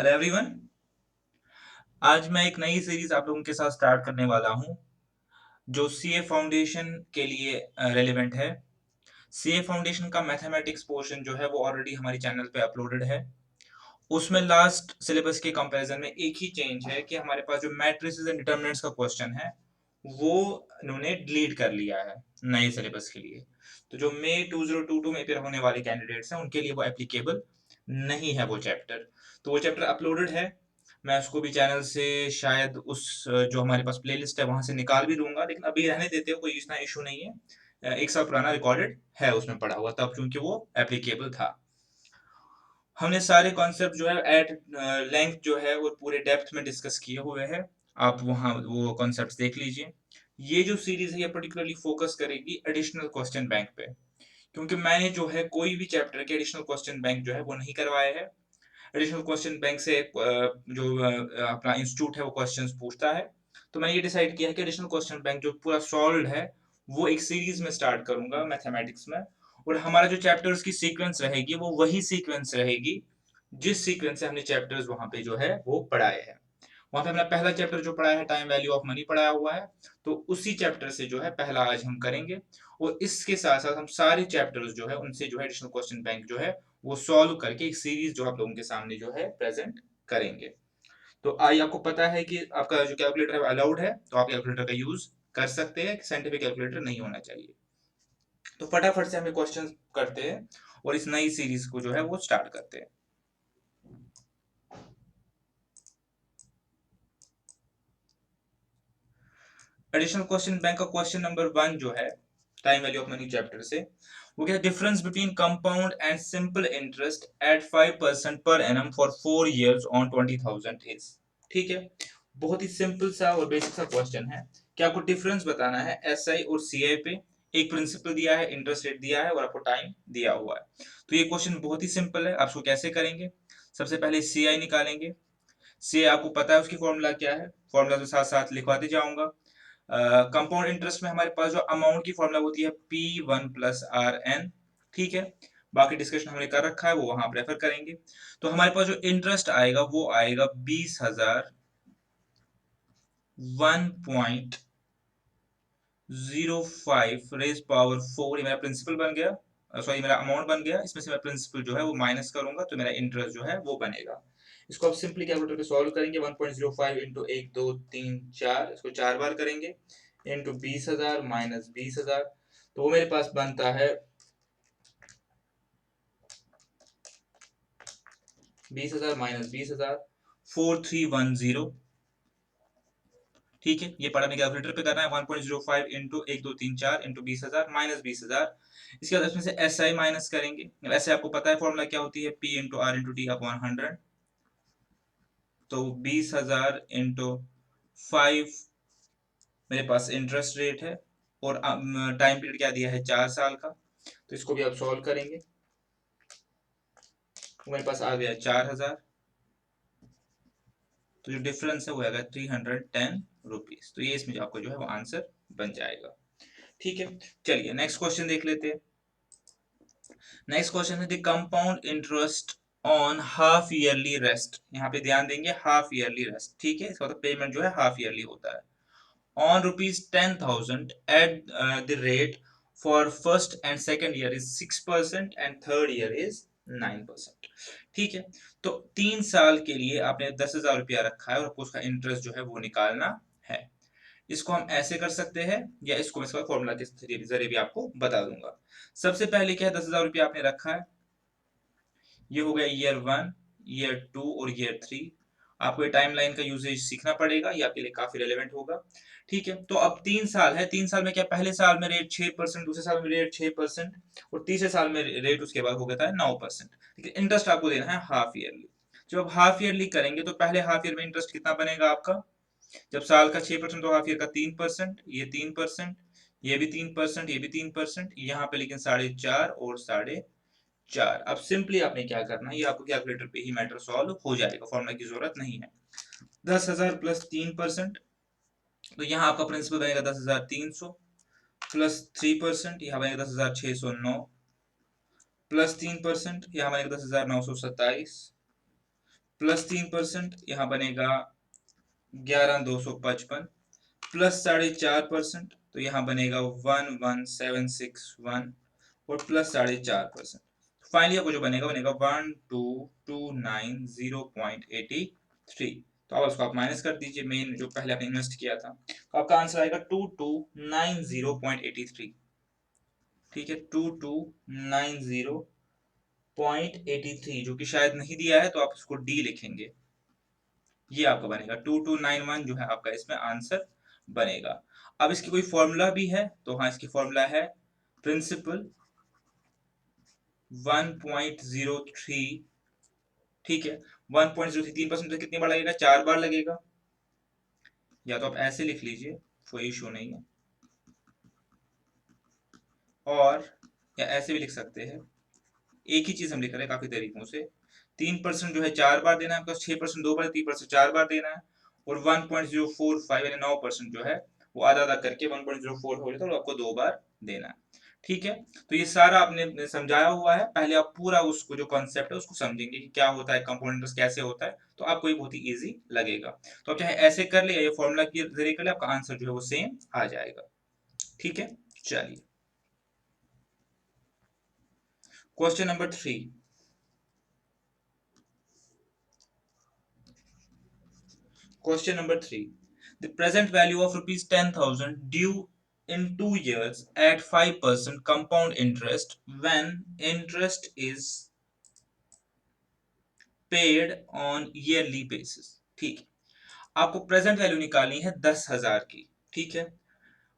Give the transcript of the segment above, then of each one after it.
Hello everyone. आज मैं एक नई सीरीज आप लोगों के साथ स्टार्ट करने वाला हूं जो सीए फाउंडेशन के लिए रेलेवेंट है। सीए फाउंडेशन का मैथमेटिक्स पोर्शन जो है वो ऑलरेडी हमारे चैनल पे अपलोडेड है। उसमें लास्ट सिलेबस के कंपैरिजन में एक ही चेंज है कि हमारे पास जो मैट्रिसेस एंड डिटरमिनेंट्स का क्वेश्चन है वो इन्होंने डिलीट कर लिया है नए सिलेबस के लिए। तो जो मई 2022 में अपेयर होने वाले कैंडिडेट्स हैं उनके लिए वो एप्लीकेबल नहीं है वो चैप्टर। तो वो चैप्टर अपलोडेड है। मैं उसको भी चैनल से शायद उस जो हमारे पास प्लेलिस्ट है वहां से निकाल भी दूंगा, लेकिन अभी रहने देते हो, कोई इतना इशू नहीं है। एक साल पुराना रिकॉर्डेड है उसमें पड़ा हुआ तब, क्योंकि वो एप्लीकेबल था। हमने सारे कॉन्सेप्ट जो है एट लेंथ जो है वो पूरे डेप्थ में डिस्कस किए हुए हैं। आप वहाँ वो कॉन्सेप्ट्स देख लीजिए। ये जो सीरीज है ये पर्टिकुलरली फोकस करेगी एडिशनल क्वेश्चन बैंक पे, क्योंकि मैंने जो है कोई भी चैप्टर के एडिशनल क्वेश्चन बैंक जो है वो नहीं करवाए हैं। एडिशनल क्वेश्चन बैंक से जो अपना इंस्टीट्यूट है वो क्वेश्चंस पूछता है। तो मैंने ये डिसाइड किया है कि एडिशनल क्वेश्चन बैंक जो पूरा सॉल्व है वो एक सीरीज में स्टार्ट करूंगा मैथमेटिक्स में। और हमारा जो चैप्टर्स की सीक्वेंस रहेगी वो वही सीक्वेंस रहेगी जिस सीक्वेंस से हमने चैप्टर्स वहां पे जो है वो पढ़ाए हैं। वहां पे हमने पहला चैप्टर जो पढ़ा है टाइम वैल्यू ऑफ मनी पढ़ाया हुआ है, तो उसी चैप्टर से जो है पहला आज हम करेंगे। और इसके साथ साथ हम सारे चैप्टर्स जो है उनसे जो है एडिशनल क्वेश्चन बैंक जो है वो सॉल्व करके एक सीरीज जो आप लोगों के सामने जो है प्रेजेंट करेंगे। तो आई आपको पता है कि आपका जो कैलकुलेटर है अलाउड है, तो आप कैलकुलेटर का यूज कर सकते हैं, साइंटिफिक कैलकुलेटर नहीं होना चाहिए। तो फटाफट से हम क्वेश्चन करते हैं और इस नई सीरीज को जो है वो स्टार्ट करते हैं। एडिशनल क्वेश्चन बैंक का क्वेश्चन नंबर 1 जो है time value of money chapter से, वो क्या है, difference between compound and simple interest eight 5% per annum for 4 years on 20,000 is. ठीक है, बहुत ही सिंपल सा और बेसिक सा क्वेश्चन है कि आपको डिफरेंस बताना है एसआई और सीआई पे। एक प्रिंसिपल दिया है, इंटरेस्ट रेट दिया है और आपको टाइम दिया हुआ है। तो ये क्वेश्चन बहुत ही सिंपल है। आप उसको कैसे करेंगे? सबसे पहले सीआई निकालेंगे। सीआई आपको पता है उसकी फॉर्मूला क्या है, फॉर्मूला तो साथ साथ लिखवाते जाऊंगा। कंपाउंड इंटरेस्ट में हमारे पास जो अमाउंट की फॉर्मूला होती है P1 + RN। ठीक है, बाकी डिस्कशन हमने कर रखा है, वो वहां आप रेफर करेंगे। तो हमारे पास जो इंटरेस्ट आएगा वो आएगा 20,000 1.05 ये मेरा प्रिंसिपल बन गया, सॉरी मेरा अमाउंट बन गया। इसमें से मैं प्रिंसिपल जो है वो माइनस करूंगा तो मेरा इंटरेस्ट जो है वो बनेगा। इसको आप सिंपली कैलकुलेटर पे सॉल्व करेंगे। 1.05 इंटू 1 2 3 4, इसको 4 बार करेंगे, इंटू 20,000 माइनस 20,000। तो वो मेरे पास बनता है 20,000 माइनस 20,000 4310। ठीक है, ये पढ़ा मैं कैलकुलेटर पे करना है। 1.05 इंटू 1 2 3 4 इंटू 20,000 माइनस 20,000। इसके बाद इसमें से एस आई माइनस करेंगे। वैसे आपको पता है फॉर्मूला क्या होती है, P into R into T upon 100। तो 20,000 इंटू 5 मेरे पास इंटरेस्ट रेट है और टाइम पीरियड क्या दिया है, 4 साल का। तो इसको भी आप सॉल्व करेंगे तो मेरे पास आ गया 4,000। तो जो डिफरेंस है वो आएगा 310 रुपीज। तो ये इसमें जो आपको जो है वो आंसर बन जाएगा। ठीक है, चलिए नेक्स्ट क्वेश्चन देख लेते हैं। नेक्स्ट क्वेश्चन है the compound interest on half yearly rest. यहाँ पे ध्यान देंगे, हाफ ईयरली रेस्ट। ठीक है, इसका मतलब पेमेंट जो है हाफ ईयरली होता है। On rupees 10,000 at the rate for first and second year is 6% and third year is 9%। ठीक है, तो 3 साल के लिए आपने 10,000 रुपया रखा है और आपको उसका इंटरेस्ट जो है वो निकालना है। इसको हम ऐसे कर सकते हैं या इसको मैं इसका फॉर्मूला के जरिए भी आपको बता दूंगा। सबसे पहले क्या है, 10,000 रुपया आपने रखा है। ये हो गया ईयर 1, ईयर 2 और ईयर 3। आपको ये टाइमलाइन का यूजेज सीखना पड़ेगा, ये आपके लिए काफी रेलेवेंट होगा। ठीक है, तो अब 3 साल है। 3 साल में क्या, पहले साल में रेट 6%, दूसरे साल में रेट 6% और तीसरे साल में रेट उसके बाद हो गया था 9%। लेकिन इंटरेस्ट आपको देना है हाफ ईयरली। जब आप हाफ ईयरली करेंगे तो पहले हाफ ईयर में इंटरेस्ट कितना बनेगा आपका, जब साल का 6% तो हाफ ईयर का 3%, ये 3%, ये भी 3%, ये भी 3%, यहाँ पे लेकिन 4.5 और 4.5। अब सिंपली आपने क्या करना है, ये आपको कैलकुलेटर पे ही मैटर सॉल्व हो जाएगा, फॉर्मूला की जरूरत नहीं है। 10,000 प्लस 3%, तो यहाँ आपका प्रिंसिपल बनेगा 10,300 प्लस 3%, यहाँ बनेगा 10,609 प्लस 3%, यहाँ बनेगा 10,927 प्लस 3%, यहाँ बनेगा 11,255, प्लस 4.5%, तो यहाँ बनेगा 11,761, और प्लस 4.5%। फाइनली आपको जो बनेगा बनेगा 12,290.83। तो अब उसको आप माइनस कर दीजिए मेन जो पहले आपने इन्वेस्ट किया था, तो आपका आंसर आएगा 2290.83। ठीक है, 2290.83, जो कि शायद नहीं दिया है तो आप उसको डी लिखेंगे। ये आपका बनेगा 2291 जो है आपका इसमें आंसर बनेगा। अब इसकी कोई फॉर्मूला भी है तो हाँ, इसकी फॉर्मूला है प्रिंसिपल 1.03। ठीक है, 1.03 3% कितनी बार लगेगा, 4 बार लगेगा। या तो आप ऐसे लिख लीजिए, कोई इशू नहीं है, और या ऐसे भी लिख सकते हैं। एक ही चीज हम लिख रहे हैं काफी तरीकों से। 3% जो है 4 बार देना है आपका, 6% 2 बार, 3% 4 बार देना है, और 1.045 यानी 9% जो है वो आधा आधा करके 1.04 हो जाता है, तो आपको 2 बार देना है। ठीक है, तो ये सारा आपने समझाया हुआ है। पहले आप पूरा उसको जो कॉन्सेप्ट है उसको समझेंगे कि क्या होता है, कंपाउंड इंटरेस्ट कैसे होता है, तो आपको ये बहुत ही इजी लगेगा। तो आप चाहे ऐसे कर ले या ये फॉर्मूला के जरिए कर ले, आपका आंसर जो है वो सेम आ जाएगा। ठीक है, चलिए question number 3। Question number 3. The present value of rupees 10,000 due in 2 years at 5% compound interest when interest is paid on yearly basis. ठीक है, आपको प्रेजेंट वैल्यू निकालनी है 10,000 की। ठीक है,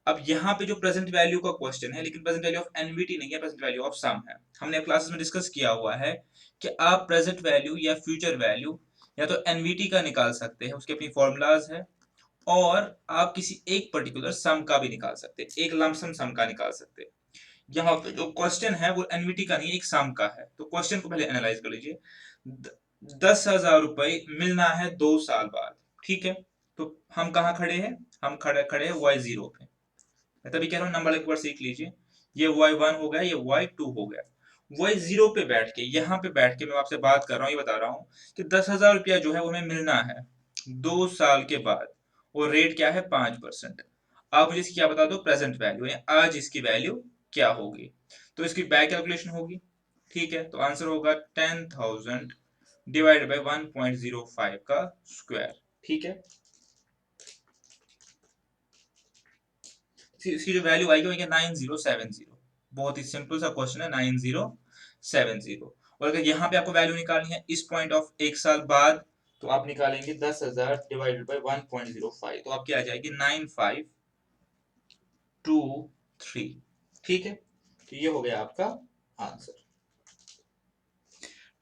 अब यहाँ पे जो प्रेजेंट वैल्यू का क्वेश्चन है, लेकिन प्रेजेंट वैल्यू ऑफ एनवीटी नहीं है, प्रेजेंट वैल्यू ऑफ सम है। हमने क्लासेस में डिस्कस किया हुआ है कि आप प्रेजेंट वैल्यू या फ्यूचर वैल्यू या तो एनवीटी का निकाल सकते हैं, उसके अपनी फॉर्मूलाज है, और आप किसी एक पर्टिकुलर सम का भी निकाल सकते हैं, एक लमसम सम का निकाल सकते हैं। यहाँ पे जो क्वेश्चन है वो एनवीटी का नहीं, एक सम का है। तो क्वेश्चन को पहले एनालाइज कर लीजिए। 10,000 रुपए मिलना है 2 साल बाद। ठीक है, तो हम कहाँ खड़े हैं, हम खड़े खड़े हैं वाई जीरो पे। मैं तभी कह रहा हूँ नंबर एक बार सीख लीजिए। ये y1 हो गया, ये y2 हो गया। y0 पे बैठ के, यहाँ पे बैठ के मैं आपसे बात कर रहा हूँ, ये बता रहा हूँ कि 10,000 रुपया जो है वो हमें मिलना है 2 साल के बाद, और रेट क्या है 5%। आप मुझे इसकी क्या बता दो, प्रेजेंट वैल्यू है, आज इसकी वैल्यू क्या होगी। तो इसकी बैक कैलकुलेशन होगी। ठीक है, तो आंसर होगा 10,000 डिवाइडेड बाई 1.05 का स्क्वायर। ठीक है, इसकी जो वैल्यू आएगी वो 9070। बहुत ही सिंपल सा क्वेश्चन है, 9070। और अगर यहाँ पे आपको वैल्यू निकालनी है इस पॉइंट ऑफ 1 साल बाद, तो आप निकालेंगे 10,000 डिवाइडेड बाई 1.05, तो आपकी आ जाएगी 9523। ठीक है, तो ये हो गया आपका आंसर।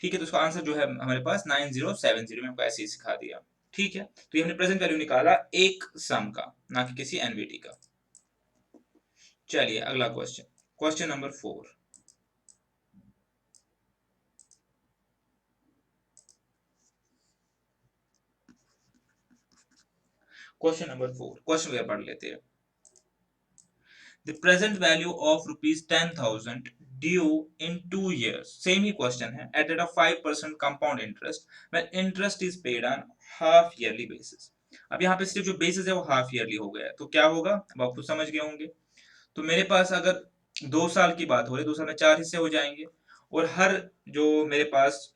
ठीक है, तो इसका आंसर जो है हमारे पास 9070 में आपको ऐसे ही सिखा दिया। ठीक है, तो ये हमने प्रेजेंट वैल्यू निकाला एक सम का, ना कि किसी एनवीटी का। चलिए अगला question, question number 4। Question number 4, question वगैरह पढ़ लेते हैं। The present value of rupees 10,000 due in 2 years, same ही क्वेश्चन है, at rate of 5% compound interest when interest is paid on half yearly basis. अब यहाँ पे सिर्फ जो बेसिस है वो हाफ ईयरली हो गया है, तो क्या होगा अब आप खुद समझ गए होंगे। तो मेरे पास अगर 2 साल की बात हो रही है, 2 साल में 4 हिस्से हो जाएंगे, और हर जो मेरे पास,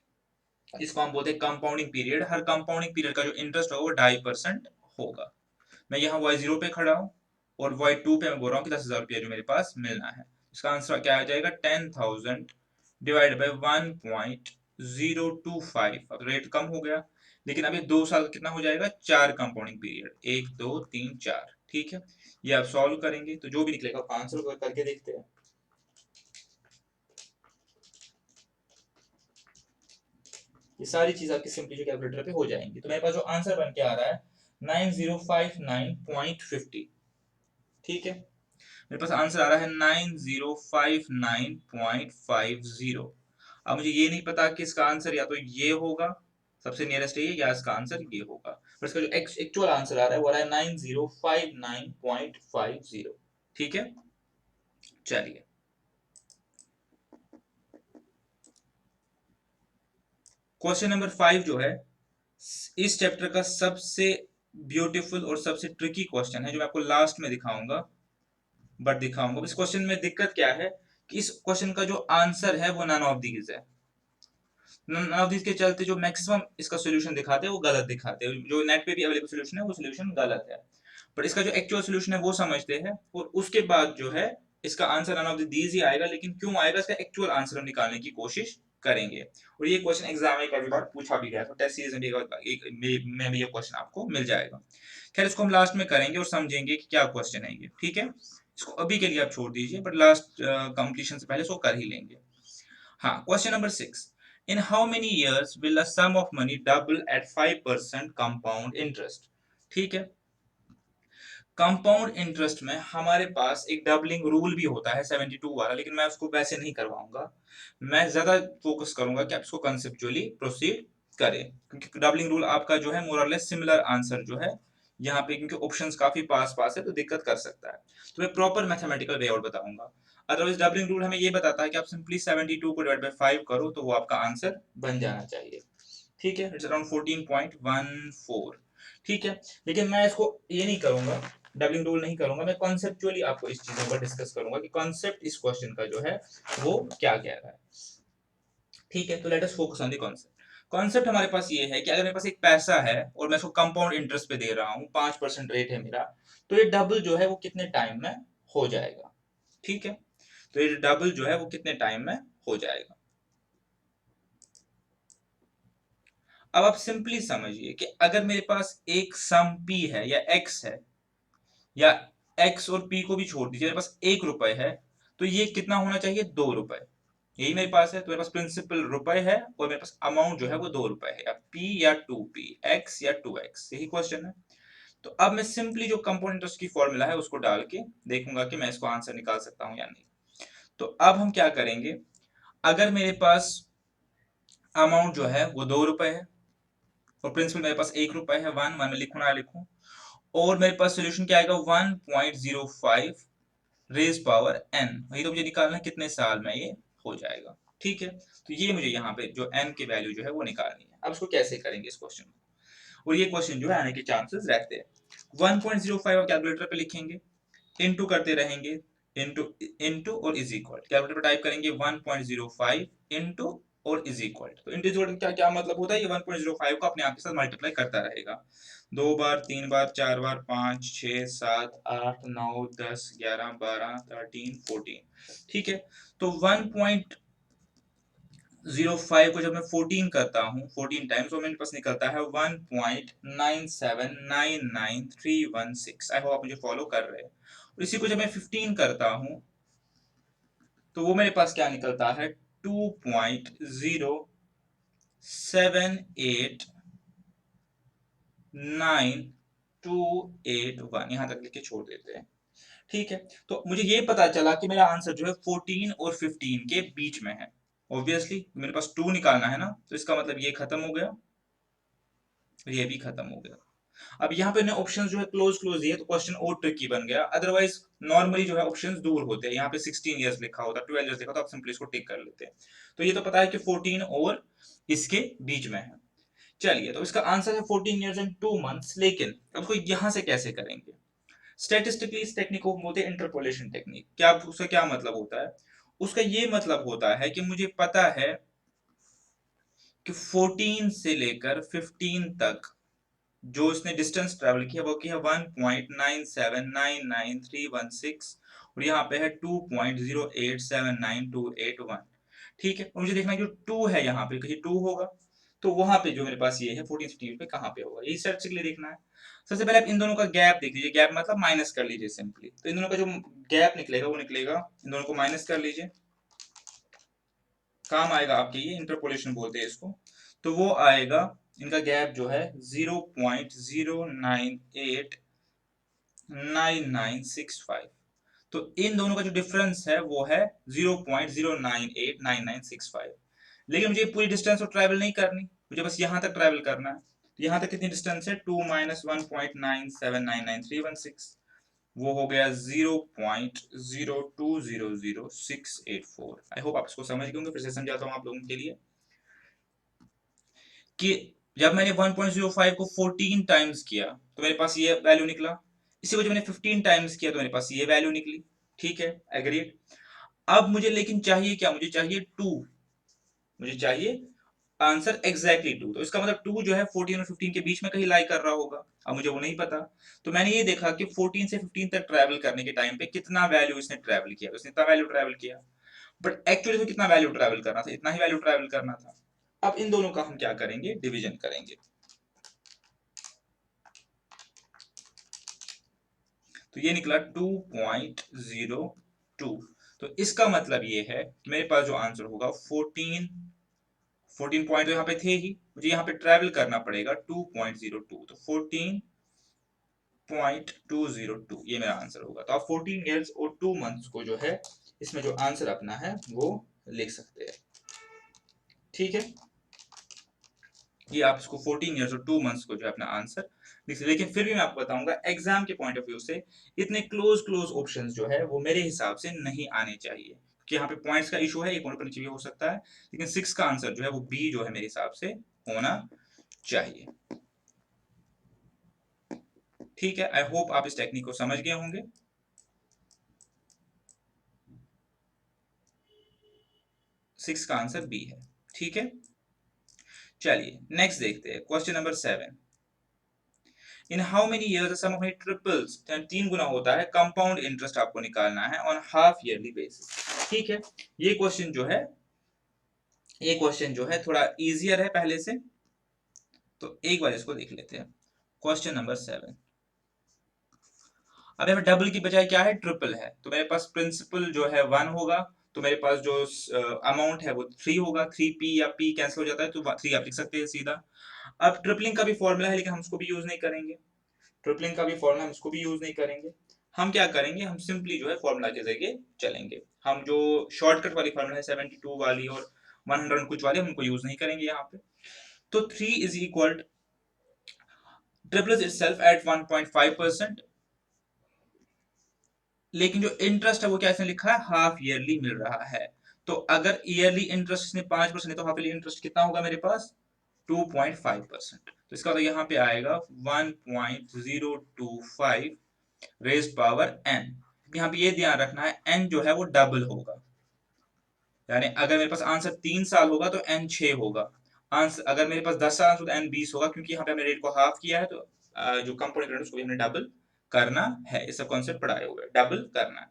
इसको हम बोलते हैं कंपाउंडिंग पीरियड, हर कंपाउंडिंग पीरियड का जो इंटरेस्ट होगा वो 2.5% होगा। मैं यहाँ y0 पे खड़ा हूँ, और y2 पे मैं बोल रहा हूँ कि 10,000 रुपया जो मेरे पास मिलना है। इसका आंसर क्या आ जाएगा, 10,000 डिवाइड बाई 1.025। अब रेट कम हो गया, लेकिन अभी 2 साल का कितना हो जाएगा, 4 कंपाउंडिंग पीरियड, 1 2 3 4। ठीक है, ये आप सॉल्व करेंगे तो जो भी निकलेगा आंसर करके देखते हैं। ये सारी चीज आपकी सिंपली जो कैलकुलेटर पे हो जाएंगी। तो मेरे पास जो आंसर बन के आ रहा है 9059.50। ठीक है, मेरे पास आंसर आ रहा है 9059.50। अब मुझे ये नहीं पता कि इसका आंसर या तो ये होगा, सबसे नियरेस्ट है ये, या इसका आंसर ये होगा, पर इसका जो एक्चुअल आंसर आ रहा है वो आ रहा है 9059.50। ठीक है, चलिए क्वेश्चन नंबर 5 जो है इस चैप्टर का सबसे ब्यूटीफुल और सबसे ट्रिकी क्वेश्चन है जो मैं आपको लास्ट में दिखाऊंगा, बट दिखाऊंगा। इस क्वेश्चन में दिक्कत क्या है कि इस क्वेश्चन का जो आंसर है वो नन ऑफ दीज है। नन ऑफ दीज के चलते जो मैक्सिमम इसका सॉल्यूशन दिखाते हैं वो गलत दिखाते हैं, जो नेट पे भी अवेलेबल सॉल्यूशन है वो सॉल्यूशन गलत है। पर इसका जो एक्चुअल सॉल्यूशन है वो समझते हैं, और उसके बाद जो है इसका आंसर नन ऑफ दीज ही आएगा, लेकिन क्यों आएगा इसका एक्चुअल आंसर हम निकालने की कोशिश करेंगे। और ये क्वेश्चन एग्जाम में कई बार पूछा भी गया, तो टेस्ट सीरीज में भी में ये क्वेश्चन आपको मिल जाएगा। खैर, इसको हम लास्ट में करेंगे और समझेंगे कि क्या क्वेश्चन है ये, ठीक है। इसको अभी के लिए आप छोड़ दीजिए, बट लास्ट कंप्लीशन से पहले इसको कर ही लेंगे। हाँ, question number 6। In how many years will a sum of money double at 5% compound interest? ठीक है। कंपाउंड इंटरेस्ट में हमारे पास एक डबलिंग रूल भी होता है 72 वाला, लेकिन मैं उसको वैसे नहीं करवाऊंगा। मैं ज्यादा फोकस करूंगा कि आप इसको कंसेप्चुअली प्रोसीड करें, क्योंकि डबलिंग रूल आपका जो है मोर और लेस सिमिलर आंसर जो है यहाँ पे, क्योंकि ऑप्शंस काफी पास पास है तो दिक्कत कर सकता है। तो मैं प्रॉपर मैथमेटिकल वे आउट बताऊंगा। अदरवाइज डबलिंग रूल हमें ये बताता है कि आप सिंपली 72 को डिवाइड बाय 5 करो तो वो आपका आंसर बन जाना चाहिए। ठीक है, इट्स अराउंड 14.14। ठीक है, लेकिन मैं इसको ये नहीं करूंगा, डबलिंग रूल नहीं करूंगा, मैं कॉन्सेप्चुअली आपको इस चीजों पर डिस्कस करूंगा कि कॉन्सेप्ट इस क्वेश्चन का जो है वो क्या कह रहा है। ठीक है, तो let us focus on the concept. Concept हमारे पास ये है कि अगर मेरे पास एक पैसा है और मैं इसको कंपाउंड इंटरेस्ट पे दे रहा हूँ, 5% रेट है मेरा, तो ये डबल जो है वो कितने टाइम में हो जाएगा। ठीक है, तो ये डबल जो है वो कितने टाइम में हो जाएगा। अब आप सिंपली समझिए कि अगर मेरे पास एक सम p है या x है, या x और p को भी छोड़ दीजिए, मेरे पास 1 रुपए है, तो ये कितना होना चाहिए, 2 रुपए। यही मेरे पास है, तो मेरे पास प्रिंसिपल रुपए है और मेरे पास अमाउंट जो है वो 2 रुपए है, या p या 2p, x या 2x, यही क्वेश्चन है। तो अब मैं सिंपली जो कंपाउंड इंटरेस्ट की फॉर्मूला है उसको डाल के देखूंगा कि मैं इसको आंसर निकाल सकता हूं या नहीं। तो अब हम क्या करेंगे, अगर मेरे पास अमाउंट जो है वो 2 रुपए है और प्रिंसिपल मेरे पास 1 रुपए है, वन वन में लिखूं ना लिखूं, और मेरे पास सोल्यूशन क्या आएगा, 1.05 रेज पावर n, वही तो मुझे निकालना है कितने साल में ये हो जाएगा। ठीक है, तो ये मुझे यहाँ पे जो n की वैल्यू जो है वो निकालनी है। अब इसको कैसे करेंगे इस क्वेश्चन को, और ये क्वेश्चन जो है आने के चांसेस रहते हैं। 1.05 आप कैलकुलेटर पे लिखेंगे, इनटू करते रहेंगे, इनटू इनटू और इज इक्वल, कैलकुलेटर पर टाइप करेंगे 1.05 इनटू और इज इक्वल। तो इनटू इज क्या क्या मतलब होता है, ये 1.05 को अपने आप के साथ मल्टीप्लाई करता रहेगा, 2 बार, 3 बार, 4 बार, 5, 6, 7, 8, 9, 10, 11, 12, 13, 14। ठीक है, तो 1.05 को जब मैं 14 करता हूँ, 14 टाइम्स, तो मेरे पास निकलता है 1.9799316। आई होप आप मुझे फॉलो कर रहे हैं। और इसी को जब मैं 15 करता हूँ तो वो मेरे पास क्या निकलता है, 2.0789281, यहां तक लिख के छोड़ देते हैं। ठीक है, तो मुझे ये पता चला कि मेरा आंसर जो है 14 और 15 के बीच में है। ऑब्वियसली मेरे पास 2 निकालना है ना, तो इसका मतलब ये खत्म हो गया, ये भी खत्म हो गया। अब यहाँ पे ऑप्शंस जो है क्लोज क्लोज दिए, तो क्वेश्चन और ट्रिकी बन गया। अदरवाइज नॉर्मली जो है ऑप्शंस दूर होते हैं, यहाँ पे 16 इयर्स लिखा होता, 12 इयर्स लिखा होता, आप सिंपली इसको टिक कर लेते हैं। तो ये तो पता है कि 14 और इसके बीच में है। चलिए, तो इसका आंसर है 14 इयर्स एंड 2 मंथ्स। लेकिन अब इसको यहाँ से कैसे करेंगे, स्टैटिस्टिकली इस टेक्निक को बोलते हैं इंटरपोलेशन टेक्निक। क्या उसका क्या मतलब होता है, उसका ये मतलब होता है कि मुझे पता है कि 14 से लेकर 15 तक जो इसने डिस्टेंस ट्रेवल किया वो किया 1.9799316, और यहाँ पे है 2.0879281। ठीक है, और मुझे देखना है कि टू है यहाँ पे कहीं 2 होगा, तो वहां पे जो मेरे पास ये है 14 15 पे कहाँ पे होगा, यही सर्च के लिए देखना है। सबसे पहले आप इन दोनों का गैप देख लीजिए, गैप मतलब माइनस कर लीजिए सिंपली, तो इन दोनों का जो गैप निकलेगा वो निकलेगा, इन दोनों को माइनस कर लीजिए, काम आएगा आपके, ये इंटरपोलेशन बोलते हैं इसको। तो वो आएगा, इनका गैप जो है 0.0989965। तो इन दोनों का जो डिफरेंस है वो है 0.0989965। लेकिन मुझे पूरी डिस्टेंस तो ट्रैवल नहीं करनी, मुझे बस यहां तक ट्रैवल करना है। तो यहां तक कितनी डिस्टेंस है, 2 - 1.9799316, वो हो गया 0.0200684। आई होप आप इसको समझ गए होंगे, फिर से समझाता हूँ आप लोगों के लिए कि जब मैंने 1.05 को 14 टाइम्स किया तो मेरे पास ये वैल्यू निकला। इसी को जब मैंने 15 टाइम्स किया तो मेरे पास ये वैल्यू निकली। ठीक है, एग्रीड। अब मुझे लेकिन चाहिए क्या, मुझे चाहिए 2, मुझे चाहिए आंसर एग्जैक्टली 2। तो इसका मतलब 2 जो है 14 और 15 के बीच में कहीं लाई कर रहा होगा। अब मुझे वो नहीं पता। तो मैंने ये देखा कि 14 से 15 तक ट्रैवल करने के टाइम पे कितना वैल्यू इसने ट्रैवल किया, तो इसने इतना वैल्यू ट्रैवल किया। बट एक्चुअली में कितना वैल्यू ट्रैवल करना था, इतना ही वैल्यू ट्रैवल करना था। अब इन दोनों का हम क्या करेंगे, डिवीजन करेंगे। तो ये निकला 2.02। तो इसका मतलब ये है कि मेरे पास जो आंसर होगा 14 पॉइंट तो यहाँ पे थे ही, मुझे यहाँ पे ट्रैवल करना पड़ेगा 2.02। तो 14.202 ये मेरा आंसर होगा। तो आप 14 ईयर्स और 2 मंथ्स को जो है इसमें जो आंसर अपना है वो लिख सकते हैं। ठीक है, ये आप इसको 14 ईयर्स और 2 मंथ्स को जो है अपना आंसर लिख सकते। लेकिन फिर भी मैं आपको बताऊंगा एग्जाम के पॉइंट ऑफ व्यू से इतने क्लोज क्लोज ऑप्शंस जो है वो मेरे हिसाब से नहीं आने चाहिए, कि यहाँ पे पॉइंट्स का इशू है, एक ऊपर नीचे भी हो सकता है। लेकिन 6 का आंसर जो है वो बी जो है मेरे हिसाब से होना चाहिए। ठीक है, आई होप आप इस टेक्निक को समझ गए होंगे। 6 का आंसर बी है। ठीक है, चलिए नेक्स्ट देखते हैं question number 7। In how many years the sum of money triples, 3 गुना होता है। कंपाउंड इंटरेस्ट आपको निकालना है ऑन हाफ ईयरली बेसिस। ठीक है, ये क्वेश्चन जो है, ये क्वेश्चन जो है थोड़ा इजियर है पहले से। तो एक बार इसको देख लेते हैं। Question number 7। अब यहाँ डबल की बजाय क्या है, ट्रिपल है। तो मेरे पास प्रिंसिपल जो है 1 होगा, तो मेरे पास जो अमाउंट है वो 3 होगा। 3p या p कैंसिल हो जाता है तो 3 आप लिख सकते हैं सीधा। अब ट्रिपलिंग का भी फॉर्मूला है लेकिन हम उसको भी यूज नहीं करेंगे। ट्रिपलिंग का भी फॉर्मूला हम इसको भी यूज नहीं करेंगे। हम क्या करेंगे, हम सिंपली जो है फॉर्मूला के जरिए चलेंगे। हम जो शॉर्टकट वाली फॉर्मूला है 72 वाली और 100 कुछ वाली, हम उनको यूज नहीं करेंगे यहाँ पे। तो 3 is equal triples itself eight 1.5%। लेकिन जो इंटरेस्ट है वो क्या इसने लिखा है, हाफ ईयरली मिल रहा है। तो अगर ईयरली इंटरेस्ट इसने 5% है तो हाफ ईयरली इंटरेस्ट कितना होगा मेरे पास, 2.5%। तो इसका तो यहाँ पे आएगा 1.025 रेज पावर n। यहाँ पे ये ध्यान रखना है n जो है वो डबल होगा। यानी अगर मेरे पास आंसर 3 साल होगा तो n 6 होगा। आंसर अगर मेरे पास 10 साल तो n 20 होगा, क्योंकि यहाँ पे हमने रेट को हाफ किया है। तो जो कंपोनेंट है उसको भी हमने डबल करना है। इस सब कॉन्सेप्ट पढ़ाए हुए डबल करना है।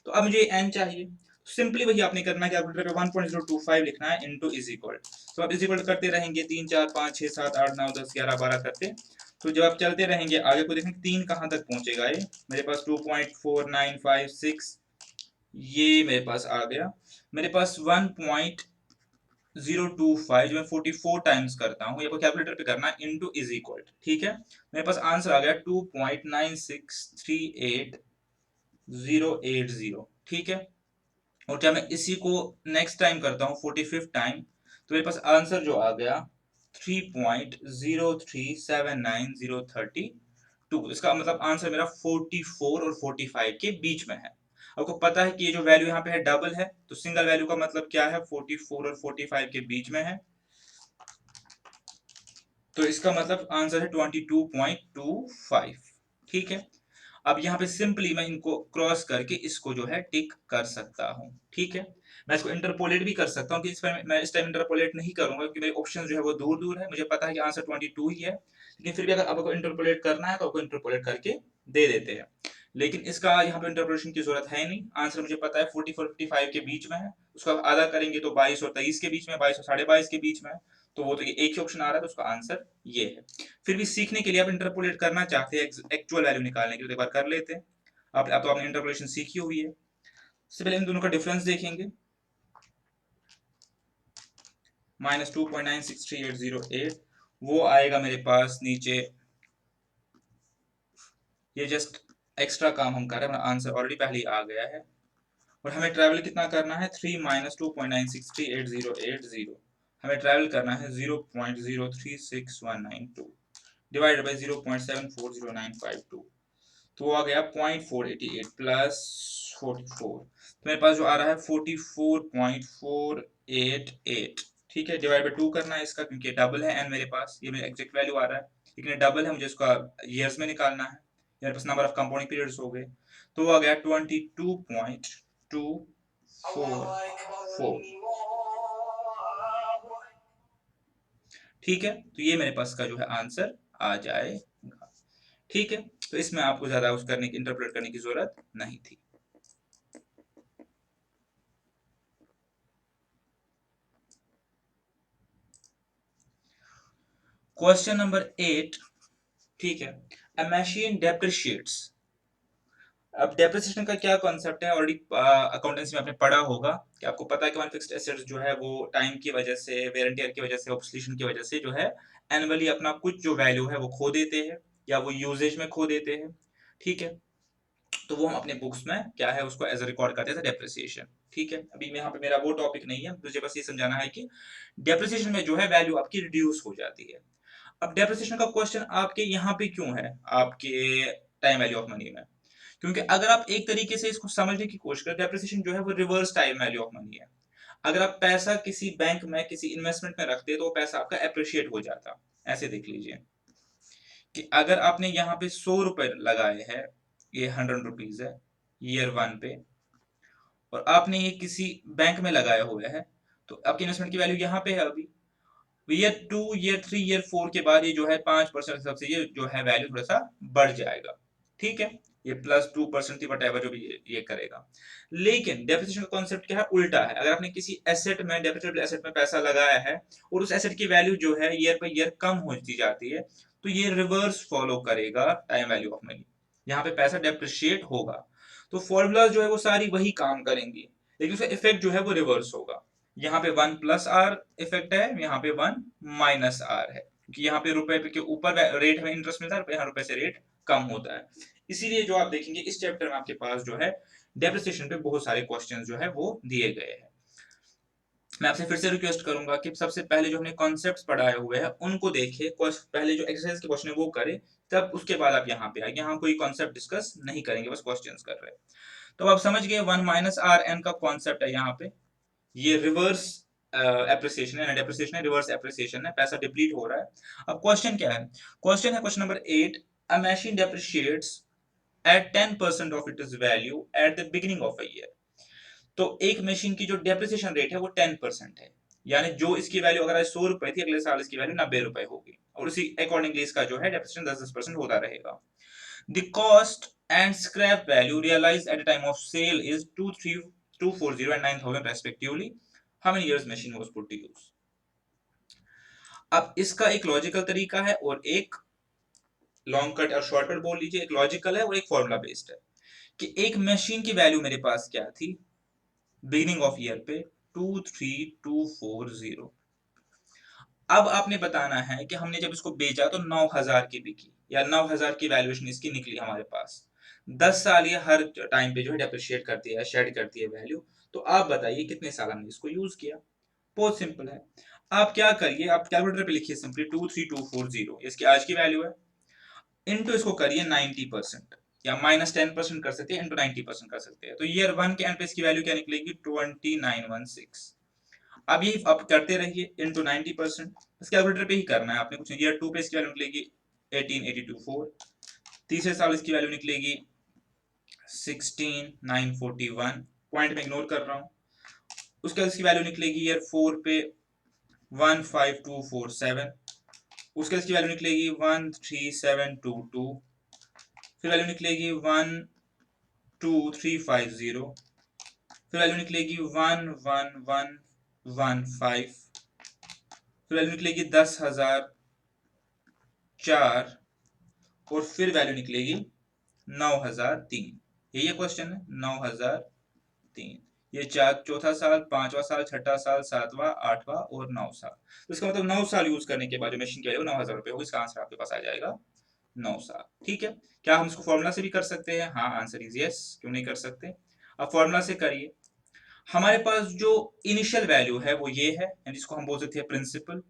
तो अब मुझे n चाहिए, सिंपली वही आपने करना है कि कैलकुलेटर पे 1.025 लिखना है इनटू इज इक्वल। तो आप इज इक्वल करते रहेंगे 3 4 5 6 7 8 9 10 11 12 करते। तो जब आप चलते रहेंगे आगे को देखेंगे 3 कहाँ तक पहुंचेगा। ये मेरे पास 2.4956 ये मेरे पास आ गया। मेरे पास 1.025 जो मैं 44 टाइम्स करता हूँ, ये को कैलकुलेटर पे करना इनटू इज इक्वल। ठीक है, मेरे पास आंसर आ गया 2.9638 080। ठीक है, और जब मैं इसी को नेक्स्ट टाइम करता हूँ 45 टाइम, तो मेरे पास आंसर जो आ गया 3.0379032। इसका मतलब आंसर मेरा 44 और 45 के बीच में है। आपको पता है कि ये जो वैल्यू यहाँ पे है डबल है, तो सिंगल वैल्यू का मतलब क्या है, 44 और 45 के बीच में है। तो इसका मतलब आंसर है 22.25। ठीक है, अब यहाँ पे सिंपली मैं इनको क्रॉस करके इसको जो है टिक कर सकता हूँ। ठीक है, मैं इसको इंटरपोलेट भी कर सकता हूँ कि इस पर मैं इस टाइम इंटरपोलेट नहीं करूंगा क्योंकि मेरे ऑप्शन जो है वो दूर दूर है। मुझे पता है कि आंसर 22 ही है, लेकिन फिर भी अगर आपको इंटरपोलेट करना है तो आपको इंटरपोलेट करके दे देते हैं। लेकिन इसका यहाँ पे इंटरपोलेशन की जरूरत है नहीं। आंसर मुझे पता है 44-55 के बीच में है। उसको आप आधा करेंगे तो 22 और 23 के बीच में, 22 और 22.5 के बीच में। तो वो तो ये एक ही ऑप्शन आ रहा है, तो उसका आंसर ये है। फिर भी सीखने के लिए आप इंटरपोलेट करना चाहते हैं एक्चुअल वैल्यू निकालने के लिए, तो एक बार कर लेते हैं। आप तो आपने इंटरपोलेशन सीखी हुई है। सबसे पहले इन दोनों का डिफरेंस देखेंगे। -2.963808 वो आएगा मेरे पास नीचे। ये जस्ट एक्स्ट्रा काम हम कर रहे हैं, हमारा आंसर ऑलरेडी पहले ही आ गया है। और हमें ट्रैवल कितना करना है, 3 -2.963808 हमें ट्रैवल करना है 0.0366192 डिवाइडेड बाई 0.740952। तो वो आ गया 0.488 प्लस 44। तो मेरे पास जो आ रहा है 44.488। ठीक है, डिवाइड बाय 2 करना है इसका, क्योंकि डबल है n मेरे पास, ये मेरा एग्जैक्ट वैल्यू आ रहा है, लेकिन डबल है, मुझे इसका ईयर्स में निकालना है, मेरे पास नंबर ऑफ कंपाउंडिंग पीरियड्स हो गए, तो वो आ गया 22.244। ठीक है, तो ये मेरे पास का जो है आंसर आ जाएगा। ठीक है, तो इसमें आपको ज्यादा उस करने की इंटरप्रेट करने की जरूरत नहीं थी। क्वेश्चन नंबर 8, ठीक है, अ मशीन डेप्रिशिएट्स। अब डेप्रिसिएशन का क्या कॉन्सेप्ट है, ऑलरेडी अकाउंटेंसी में आपने पढ़ा होगा कि आपको पता है कि वन फिक्स्ड एसेट्स जो है वो टाइम की वजह से, वेयर एंड टियर की वजह से, ऑब्सोल्यूशन की वजह से जो है एनुअली अपना कुछ जो वैल्यू है वो खो देते हैं, या वो यूजेज में खो देते हैं। ठीक है, तो वो हम अपने बुक्स में क्या है उसको एज अ रिकॉर्ड करते हैं डेप्रिसिएशन। ठीक है, अभी यहाँ पे मेरा वो टॉपिक नहीं है, मुझे बस ये समझाना है कि डेप्रिसिएशन में जो है वैल्यू आपकी रिड्यूस हो जाती है। अब डेप्रिसिएशन का क्वेश्चन आपके यहाँ पे क्यों है, आपके टाइम वैल्यू ऑफ मनी में? क्योंकि अगर आप एक तरीके से इसको समझने की कोशिश करें, डेप्रिसिएशन जो है वो reverse time value of money है। अगर आप पैसा किसी बैंक में किसी इन्वेस्टमेंट में रखते तो वो पैसा आपका एप्रिशिएट हो जाता। ऐसे देख लीजिए कि अगर आपने यहाँ पे 100 रुपए लगाए हैं, ये 100 रुपीज है ईयर 1 पे, और आपने ये किसी बैंक में लगाया हुआ है, तो आपकी इन्वेस्टमेंट की वैल्यू यहाँ पे है अभी। ईयर 2, ईयर 3, ईयर 4 के बाद ये जो है 5% हिसाब से ये जो है वैल्यू थोड़ा सा बढ़ जाएगा। ठीक है, ये +2% थी, वट एवर जो भी ये करेगा। लेकिन डेप्रिसिएशन का कॉन्सेप्ट क्या है, उल्टा है। अगर आपने किसी एसेट में, डेप्रिसिएबल एसेट में पैसा लगाया है और उस एसेट की वैल्यू जो है ईयर बाई ईयर कम होती जाती है, तो ये रिवर्स फॉलो करेगा टाइम वैल्यू ऑफ मनी, यहाँ पे पैसा डेप्रिशिएट होगा। तो फॉर्मूला जो है वो सारी वही काम करेंगी, लेकिन उसका इफेक्ट जो है वो रिवर्स होगा। यहाँ पे 1+r इफेक्ट है, यहाँ पे 1-r है, क्योंकि यहाँ पे रुपए के ऊपर रेट में इंटरेस्ट मिलता है, यहाँ रुपए से रेट कम होता है। इसीलिए जो आप देखेंगे इस चैप्टर में आपके पास जो है डेप्रिसिएशन पे बहुत सारे क्वेश्चंस जो है वो दिए गए हैं। मैं आपसे फिर से रिक्वेस्ट करूंगा कि सबसे पहले जो हमने कॉन्सेप्ट्स पढ़ाए हुए हैं उनको देखें, पहले जो एक्सरसाइज के क्वेश्चन है वो करें, तब उसके बाद आप यहाँ पे आए। यहाँ कोई कॉन्सेप्ट डिस्कस नहीं करेंगे, बस क्वेश्चंस कर रहे हैं। तो आप समझ गए 1-r n का कॉन्सेप्ट है यहाँ पे, ये रिवर्स एप्रिसिएशन है, डेप्रिसिएशन है, रिवर्स एप्रिसिएशन है, पैसा डिप्लीट हो रहा है। अब क्वेश्चन क्या है, क्वेश्चन है question number 8, a machine depreciates at 10% of its value at the beginning of a year. तो एक मशीन की जो डेप्रिसिएशन रेट है वो 10% है, यानी जो इसकी वैल्यू अगर आज 100 रुपए थी, अगले साल इसकी वैल्यू 90 रुपए होगी, और उसी अकॉर्डिंगली इसका जो है डेप्रिसिएशन 10% होता रहेगा। The cost and scrap value realised at the time of sale is 240 and 9000 respectively. How many years machine was put to use? अब इसका एक लॉजिकल तरीका है और एक लॉन्ग कट और शॉर्ट कट बोल लीजिए, एक लॉजिकल है और एक फॉर्मूला बेस्ड है। कि एक मशीन की वैल्यू मेरे पास क्या थी बिगिनिंग ऑफ ईयर पे, 23240। अब आपने बताना है कि हमने जब इसको बेचा तो 9000 की बिकी, या 9000 की वैल्यूएशन इसकी निकली हमारे पास। 10 साल ये हर टाइम पे जो है डेप्रिशिएट करती है, शेड करती है वैल्यू। तो आप बताइए कितने साल हमने इसको यूज किया। बहुत सिंपल है, आप क्या करिए, आप कैलकुलेटर पे लिखिए सिंपली 23240, इसकी आज की वैल्यू है, इनटू इसको करिए 90%, या -10% कर सकते हैं, इनटू 90% कर सकते हैं। तो ईयर 1 के एंड पे इसकी वैल्यू क्या निकलेगी, 2916। अब ये आप करते रहिए इनटू 90%, बस कैलकुलेटर पे ही करना है आपने, कुछ ईयर 2 पे इसकी वैल्यू निकलेगी 18824, तीसरे साल इसकी वैल्यू निकलेगी 16941, पॉइंट में इग्नोर कर रहा हूँ। उसके बाद इसकी वैल्यू निकलेगी ईयर 4 पे 15247, उसके बाद इसकी वैल्यू निकलेगी 13722, फिर वैल्यू निकलेगी 12350, फिर वैल्यू निकलेगी 11115, फिर वैल्यू निकलेगी 10,004, और फिर वैल्यू निकलेगी 9003। यही क्वेश्चन है, 9003। ये चौथा साल, पांचवा साल, छठा साल, सातवां, आठवां और 9 साल। तो इसका मतलब 9 साल यूज करने के बाद जो मशीन की वैल्यू 9000 रुपए होगी, इसका आंसर आपके पास आ जाएगा 9 साल। ठीक है, क्या हम इसको फॉर्मूला से भी कर सकते हैं? हाँ, आंसर इज यस, क्यों नहीं कर सकते। अब फॉर्मूला से करिए, हमारे पास जो इनिशियल वैल्यू है वो ये है, जिसको हम बोल सकते हैं प्रिंसिपल।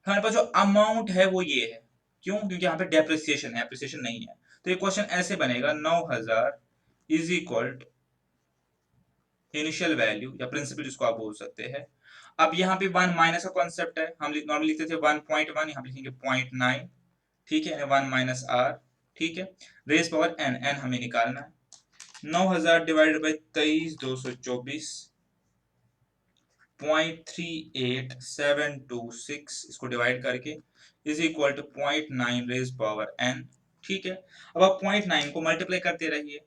हमारे पास जो अमाउंट है वो ये है, क्यों? क्योंकि यहाँ पे डेप्रिसिएशन है, एप्रिसिएशन नहीं है। तो ये क्वेश्चन ऐसे बनेगा, 9000 इज इक्वल इनिशियल वैल्यू या प्रिंसिपल जिसको आप बोल सकते हैं, अब यहाँ पे 1 माइनस का कॉन्सेप्ट है, हम नॉर्मली लिखते थे 1.1, यहाँ पे लिखेंगे 0.9, ठीक है, 1 माइनस आर, ठीक है, रेज पावर एन, एन हमें निकालना है। 9000 डिवाइडेड बाई 23,224 0.38726, इसको डिवाइड करके is equal to 0.9 raise power n, ठीक है। अब आप 0.9 को मल्टीप्लाई करते रहिए,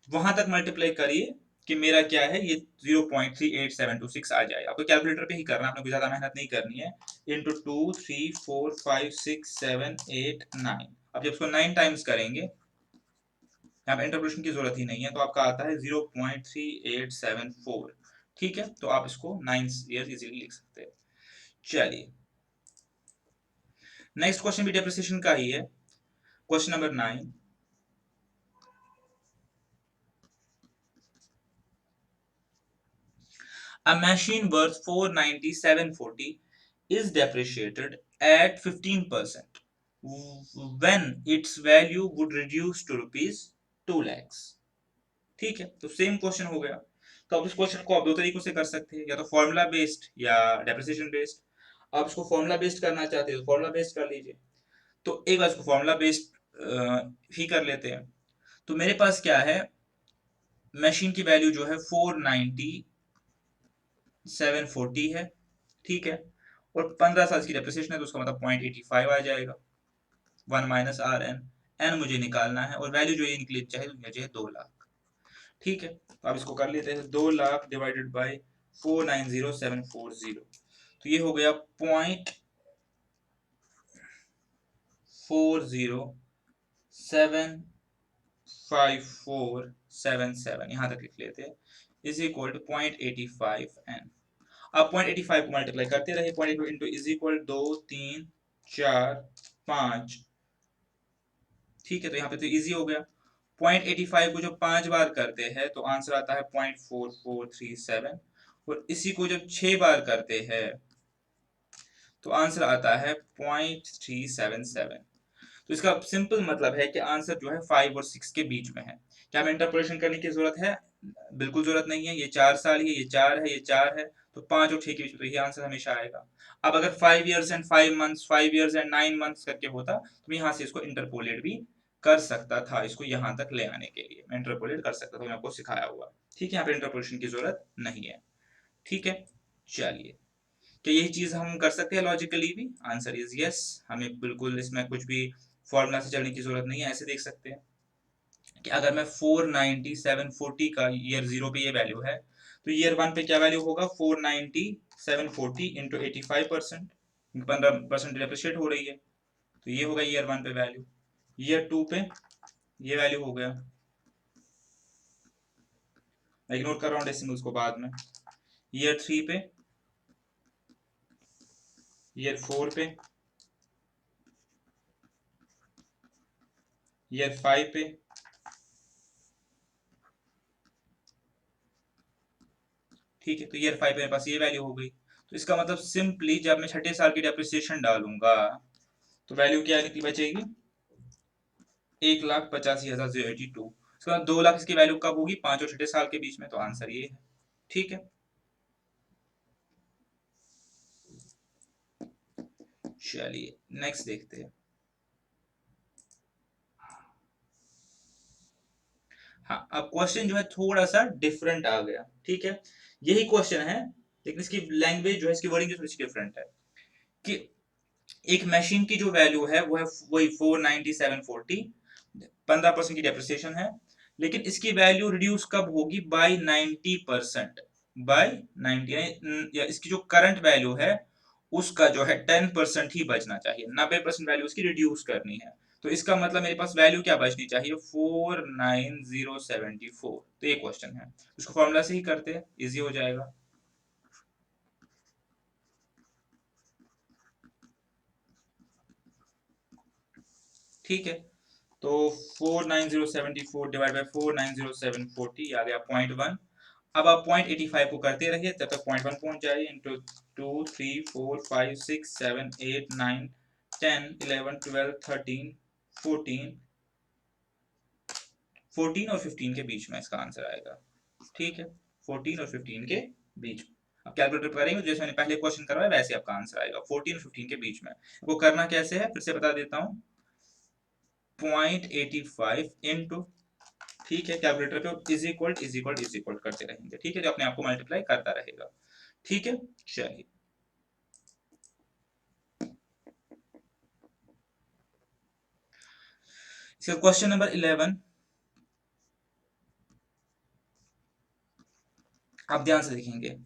वहां तक मल्टीप्लाई करिए कि मेरा क्या है, ये 0.38726 आ जाए। आपको कैलकुलेटर पे ही करना, आपने कोई ज्यादा मेहनत नहीं करनी है। इंटू 2 3 4 5 6 7 8 9, अब जब इसको 9 टाइम्स करेंगे, यहाँ पे इंटरपोलेशन की जरूरत ही नहीं है, तो आपका आता है 0.3874, ठीक है। तो आप इसको 9 ईयर्स इजीली लिख सकते हैं। चलिए नेक्स्ट क्वेश्चन भी डेप्रिसिएशन का ही है, question number 9। A machine worth 497.40 is depreciated at 15% when its value would reduce to rupees 2 lakhs, ठीक है। तो सेम क्वेश्चन हो गया। तो आप इस क्वेश्चन को आप दो तरीकों से कर सकते हैं, या तो फॉर्मूला बेस्ड या डेप्रिसिएशन बेस्ड। आप इसको फॉर्मूला बेस्ड करना चाहते हो तो फॉर्मूला बेस्ड कर लीजिए। तो एक बार इसको फॉर्मूला बेस्ड ही कर लेते हैं। तो मेरे पास क्या है, मशीन की वैल्यू जो है 497.40 है, ठीक है, और 15 साल की डेप्रिसिएशन है, तो उसका मतलब 0.85 आ जाएगा, 1 माइनस आर एन, एन मुझे निकालना है, और वैल्यू जो ये निकली चाहे मुझे 2 लाख, ठीक है। तो आप इसको कर लेते हैं, 2 लाख डिवाइडेड बाई 490,740, तो ये हो गया 0.4075477, यहाँ तक लिख लेते हैं, इज इक्वल टू 0.85 एन। आप 0.85 को मल्टीप्लाई करते रहिए, 0.85 इंटू इज इक्वल 2 3 4 5, ठीक है। तो यहाँ पे तो इजी हो गया। 0.85 को जब 5 बार करते हैं तो आंसर आता है 0.4437, और इसी को जब 6 बार करते हैं तो आंसर आता है 0.377। तो इसका सिंपल मतलब है कि आंसर जो है 5 और 6 के बीच में है। क्या हमें इंटरपोलेशन करने की जरूरत है? बिल्कुल जरूरत नहीं है। ये 4 साल है, ये 4 है, ये 4 है, तो 5 और 6 के बीच में तो ये आंसर हमेशा आएगा। अब अगर 5 years and 5 months, 5 years and 9 months करके होता तो मैं यहाँ से इसको इंटरपोलेट भी कर सकता था, इसको यहाँ तक ले आने के लिए मैं इंटरपोलेट कर सकता था, मैंने आपको सिखाया हुआ, ठीक है। यहाँ पे इंटरपोलेशन की जरूरत नहीं है, ठीक है। चलिए, क्या यही चीज हम कर सकते हैं लॉजिकली भी? Answer is yes. हमें बिल्कुल इसमें कुछ भी फॉर्मूला से चलने की जरूरत नहीं है। ऐसे देख सकते हैं कि अगर मैं 497.40 का ईयर 0 पे ये वैल्यू है, तो ईयर 1 पे क्या वैल्यू होगा, 497.40 इंटू 85%, 15% डिप्रिशिएट हो रही है, तो ये होगा ईयर 1 पे वैल्यू। ईयर 2 पे ये वैल्यू हो गया, मैं इग्नोर कर रहा हूँ डेसिमल्स को बाद में। ईयर 3 पे, ईयर 4 पे, ईयर 5 पे, ठीक है। तो ईयर 5 मेरे पास ये वैल्यू हो गई। तो इसका मतलब सिंपली जब मैं छठे साल की डेप्रिसिएशन डालूंगा तो वैल्यू क्या निकली बचेगी, 1,85,082। इसका मतलब 2 लाख इसकी वैल्यू कब होगी, 5 और छठे साल के बीच में, तो आंसर ये है, ठीक है। चलिए नेक्स्ट देखते हैं। हाँ, अब क्वेश्चन जो है थोड़ा सा डिफरेंट आ गया, ठीक है। यही क्वेश्चन है लेकिन इसकी लैंग्वेज जो है, इसकी वर्डिंग जो थोड़ी सी डिफरेंट है, कि एक मशीन की जो वैल्यू है वो है वही 497.40, 15% की डेप्रिसिएशन है, लेकिन इसकी वैल्यू रिड्यूस कब होगी, बाय 90%, बाय 90, या इसकी जो करंट वैल्यू है उसका जो है 10% ही बचना चाहिए, 90% वैल्यू उसकी रिड्यूस करनी है। तो इसका मतलब मेरे पास वैल्यू क्या बचनी चाहिए, 49074। तो ये क्वेश्चन है, उसको फॉर्मूला से ही करते हैं, इजी हो जाएगा। ठीक है, तो 49074 डिवाइड बाई 490,740 आ गया 0.1। अब आप 0.85 को करते रहिए तब तक 0.1 पहुंच जाइए, इंटू 2 3 4 5 6 7 8 9 10 11 12 13 14, 14 और 15 के बीच में इसका आंसर आएगा, ठीक है, 14 और 15 के बीच में। अब कैलकुलेटर करेंगे, जैसे मैंने पहले क्वेश्चन करवाया वैसे आपका आंसर आएगा 14 15 के बीच में। वो करना कैसे है फिर से बता देता हूँ, 0.85 इंटू, ठीक है, कैलकुलेटर पे इज इक्वल करते रहेंगे, ठीक है, जो अपने आप को मल्टीप्लाई करता रहेगा, ठीक है। चलिए क्वेश्चन नंबर 11, आप ध्यान से देखेंगे।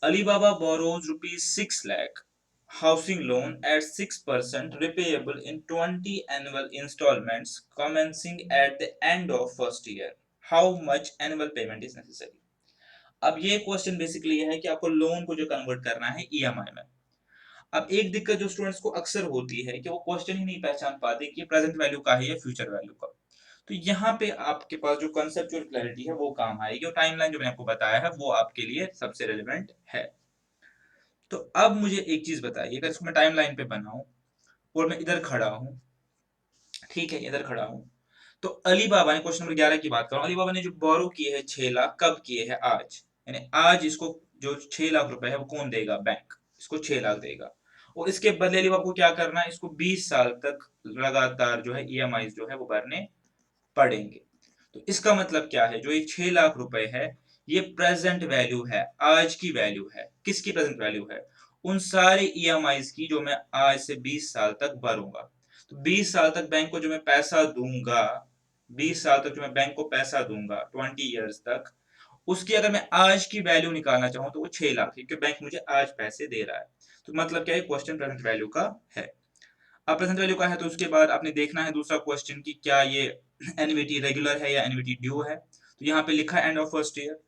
Alibaba borrows ₹6 lakh housing loan eight 6% repayable in 20 annual installments commencing at the end of first year. How much annual payment is necessary? अब ये क्वेश्चन बेसिकली ये है कि आपको लोन को जो कन्वर्ट करना है ईएमआई में। अब एक दिक्कत जो स्टूडेंट्स को अक्सर होती है कि वो क्वेश्चन ही नहीं पहचान पाते कि प्रेजेंट वैल्यू का है या फ्यूचर वैल्यू का। तो यहाँ पे आपके पास जो कंसेप्चुअल क्लैरिटी है वो काम आएगी, और टाइमलाइन जो मैंने आपको बताया है वो आपके लिए सबसे रेलेवेंट है। तो अब मुझे एक चीज बताइए, अगर इसको मैं टाइमलाइन पे बनाऊं और मैं इधर खड़ा हूं, ठीक है, इधर खड़ा हूं, तो अली बाबा ने, क्वेश्चन नंबर 11 की बात करूं, अली बाबा ने जो बोरो किए हैं 6 लाख, कब किए हैं? आज, यानी आज इसको जो 6 लाख रुपए है वो कौन देगा? बैंक इसको 6 लाख देगा, और इसके बदले अली बाबा को क्या करना है, इसको 20 साल तक लगातार जो है ईएमआई जो है वो भरने पड़ेंगे। तो इसका मतलब क्या है, जो ये 6 लाख रुपए है ये प्रेजेंट वैल्यू है, आज की वैल्यू है। किसकी प्रेजेंट वैल्यू है? उन सारे ईएमआई की जो मैं आज से 20 साल तक भरूंगा। तो 20 साल तक बैंक को जो मैं पैसा दूंगा, 20 साल तक जो मैं बैंक को पैसा दूंगा, 20 ईयर्स तक, उसकी अगर मैं आज की वैल्यू निकालना चाहूं तो वो 6 लाख है, क्योंकि बैंक मुझे आज पैसे दे रहा है। तो मतलब क्या है, क्वेश्चन प्रेजेंट वैल्यू का है। अब प्रेजेंट वैल्यू का है तो उसके बाद आपने देखना है दूसरा क्वेश्चन कि क्या ये एनवीटी रेगुलर है या एनवीटी ड्यू है। तो यहाँ पे लिखा है एंड ऑफ फर्स्ट ईयर,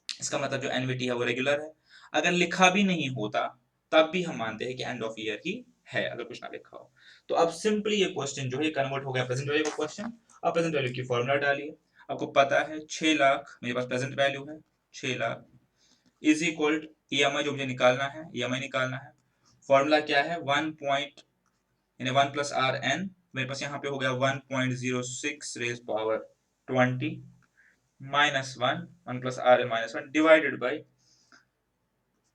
इसका मतलब जो एनवीटी है वो रेगुलर है। अगर लिखा भी नहीं होता तब भी हम मानते हैं कि एंड ऑफ ईयर ही है, अगर कुछ ना लिखा हो। तो अब सिंपली ये क्वेश्चन जो है कन्वर्ट हो गया प्रेजेंट वैल्यू का क्वेश्चन। अब प्रेजेंट वैल्यू की फॉर्मूला डालिए। आपको पता है 6 लाख मेरे पास प्रेजेंट वैल्यू है, 6 लाख इज इक्वल ईएमआई जो मुझे निकालना है, ईएमआई निकालना है। फॉर्मूला क्या है, 1 मेरे पास यहाँ पे हो गया 1.06 raise power 20 minus 1 divided by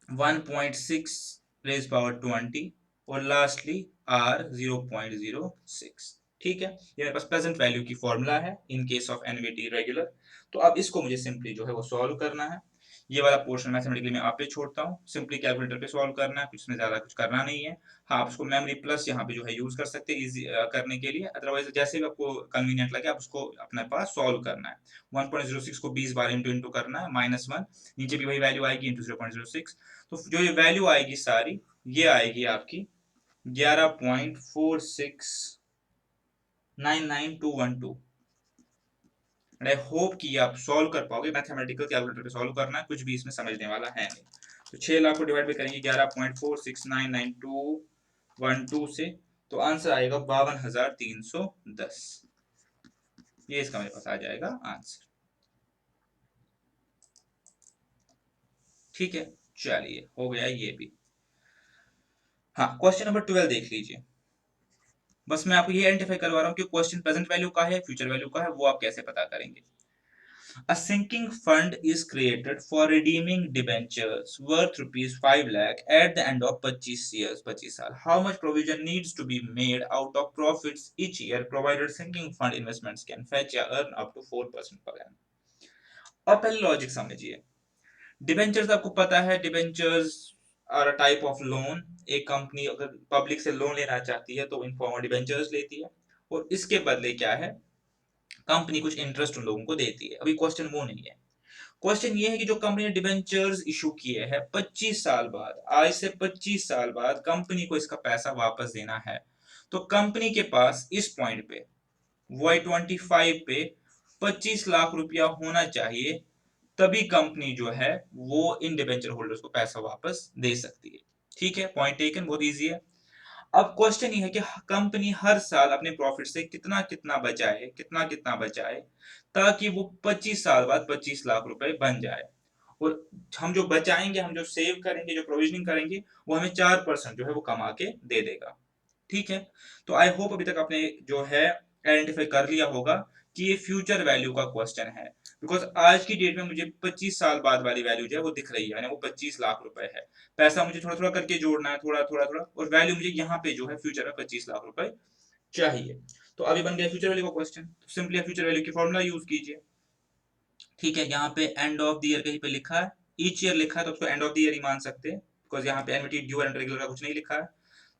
1.6 raise power 20, और लास्टली आर 0.06, ठीक है। ये मेरे पास प्रेजेंट वैल्यू की फॉर्मूला है in case of annuity regular. तो अब इसको मुझे सिंपली जो है वो सॉल्व करना है। ये वाला पोर्शन मैथमेटिकली मैं आप पे छोड़ता हूँ, सिंपली कैलकुलेटर पे सॉल्व करना है, कुछ इसमें ज्यादा कुछ करना नहीं है। हाँ, आप उसको मेमोरी प्लस यहाँ पे जो है यूज कर सकते हैं इजी करने के लिए, अदरवाइज जैसे भी आपको कन्वीनियंट लगे आप उसको अपने पास सॉल्व करना है। 1.06 को 20 बार इंटू इंटू करना है, -1, नीचे भी वही वैल्यू आएगी इंटू 0.06। तो जो ये वैल्यू आएगी सारी, ये आएगी आपकी 11.4699212। आई होप कि आप सॉल्व कर पाओगे, मैथमेटिकल कैलकुलेटर पे सॉल्व करना है, कुछ भी इसमें समझने वाला है नहीं। तो 6 लाख को डिवाइड भी करेंगे 11.4699212 से, तो आंसर आएगा 52,310। ये इसका मेरे पास आ जाएगा आंसर, ठीक है। चलिए हो गया ये भी। हाँ, क्वेश्चन नंबर 12 देख लीजिए। बस मैं आपको ये आइडेंटिफाई करवा रहा हूँ कि क्वेश्चन प्रेजेंट वैल्यू का है फ्यूचर वैल्यू का है, वो आप कैसे पता करेंगे। A sinking fund is created for redeeming debentures worth ₹5 lakh at the end of 25 years, 25 साल. How much provision needs to be made out of profits each year provided sinking fund investments can fetch या earn up to 4% per annum? अब पहले logic समझिए। Debentures आपको पता है, debentures are a type of loan. एक company अगर public से लोन लेना चाहती है तो इन फॉर्म ऑफ डिबेंचर्स लेती है, और इसके बदले क्या है, कंपनी कुछ इंटरेस्ट उन लोगों को देती है। अभी क्वेश्चन वो नहीं है, क्वेश्चन ये है कि जो कंपनी ने डिबेंचर्स इशू किए हैं 25 साल बाद, आज से 25 साल बाद कंपनी को इसका पैसा वापस देना है, तो कंपनी के पास इस पॉइंट पे Y25 पे 25 लाख रुपया होना चाहिए, तभी कंपनी जो है वो इन डिबेंचर होल्डर्स को पैसा वापस दे सकती है, ठीक है। पॉइंट टेकन, बहुत इजी है। अब क्वेश्चन ये है कि कंपनी हर साल अपने प्रॉफिट से कितना कितना बचाए, कितना कितना बचाए, ताकि वो 25 साल बाद 25 लाख रुपए बन जाए, और हम जो बचाएंगे, हम जो सेव करेंगे, जो प्रोविजनिंग करेंगे, वो हमें 4% जो है वो कमा के दे देगा, ठीक है। तो आई होप अभी तक आपने जो है आइडेंटिफाई कर लिया होगा कि ये फ्यूचर वैल्यू का क्वेश्चन है। बिकॉज आज की डेट में मुझे 25 साल बाद वाली वैल्यू जो है वो दिख रही है, यानी वो 25 लाख रुपए है। पैसा मुझे थोड़ा थोड़ा करके जोड़ना है, थोड़ा थोड़ा थोड़ा, और वैल्यू मुझे यहाँ पे जो है फ्यूचर में 25 लाख रुपए चाहिए। तो अभी बन गया फ्यूचर वैल्यू का क्वेश्चन, तो सिंपली फ्यूचर वैल्यू की फॉर्मूला यूज कीजिए। ठीक है, यहाँ पे एंड ऑफ द ईयर कहीं पे लिखा है, ईच ईयर लिखा है, तो उसको एंड ऑफ द ईयर ही मान सकते हैं, बिकॉज यहाँ पे एनविटी ड्यू एंड रेगुलर का कुछ नहीं लिखा है।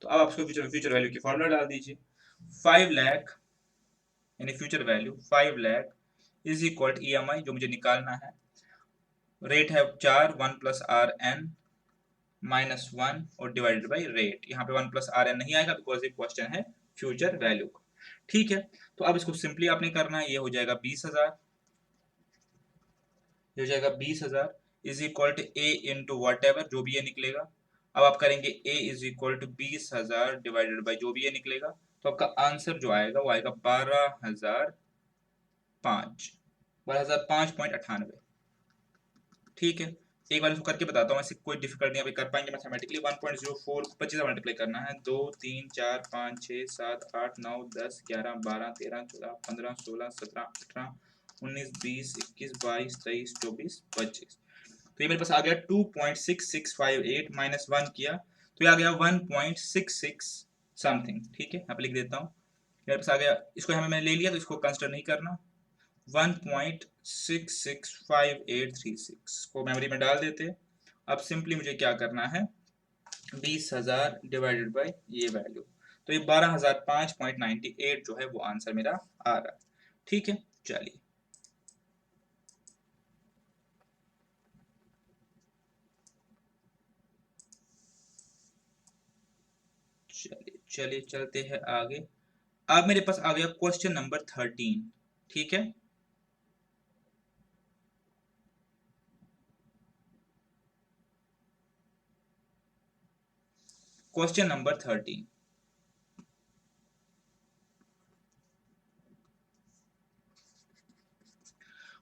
तो अब आप उसको फ्यूचर फ्यूचर वैल्यू की फॉर्मूला डाल दीजिए। 5 लाख यानी future value 5 lakh is equal to EMI जो मुझे निकालना है, रेट है 4, 1+RN -1 और डिवाइडेड बाई रेट। यहाँ पे 1+RN नहीं आएगा बिकॉज ये क्वेश्चन है फ्यूचर वैल्यू का। ठीक है, तो अब इसको सिंपली आपने करना है, ये हो जाएगा 20,000, ये हो जाएगा 20,000 is equal to A into whatever जो भी ये निकलेगा। अब आप करेंगे A is equal to 20,000 divided by जो भी ये निकलेगा, तो आपका आंसर जो आएगा वो आएगा 12,005, 12,005.98। ठीक है, एक बार इसको करके बताता हूँ, ऐसे कोई डिफिकल्ट नहीं, अभी कर पाएंगे मैथमेटिकली। 1.04 25 मल्टीप्लाई करना है, 2 3 4 5 6 7 8 9 10 11 12 13 14 15 16 17 18 19 20 21 22 23 24 25। तो ये मेरे पास आ गया 2.6658 -1 किया तो ये आ गया 1.66 समथिंग। ठीक है, यहाँ पे लिख देता हूँ, मेरे पास आ गया। इसको हमें मैंने ले लिया तो इसको कंसिडर नहीं करना, 1.665836 को मेमोरी में डाल देते। अब सिंपली मुझे क्या करना है, 20,000 डिवाइडेड बाई ये वैल्यू, तो ये 12,005.98 जो है वो आंसर मेरा आ रहा है। ठीक है, चलिए चलिए चलिए चलते हैं आगे। अब मेरे पास आ गया क्वेश्चन नंबर 13। ठीक है, क्वेश्चन नंबर 13।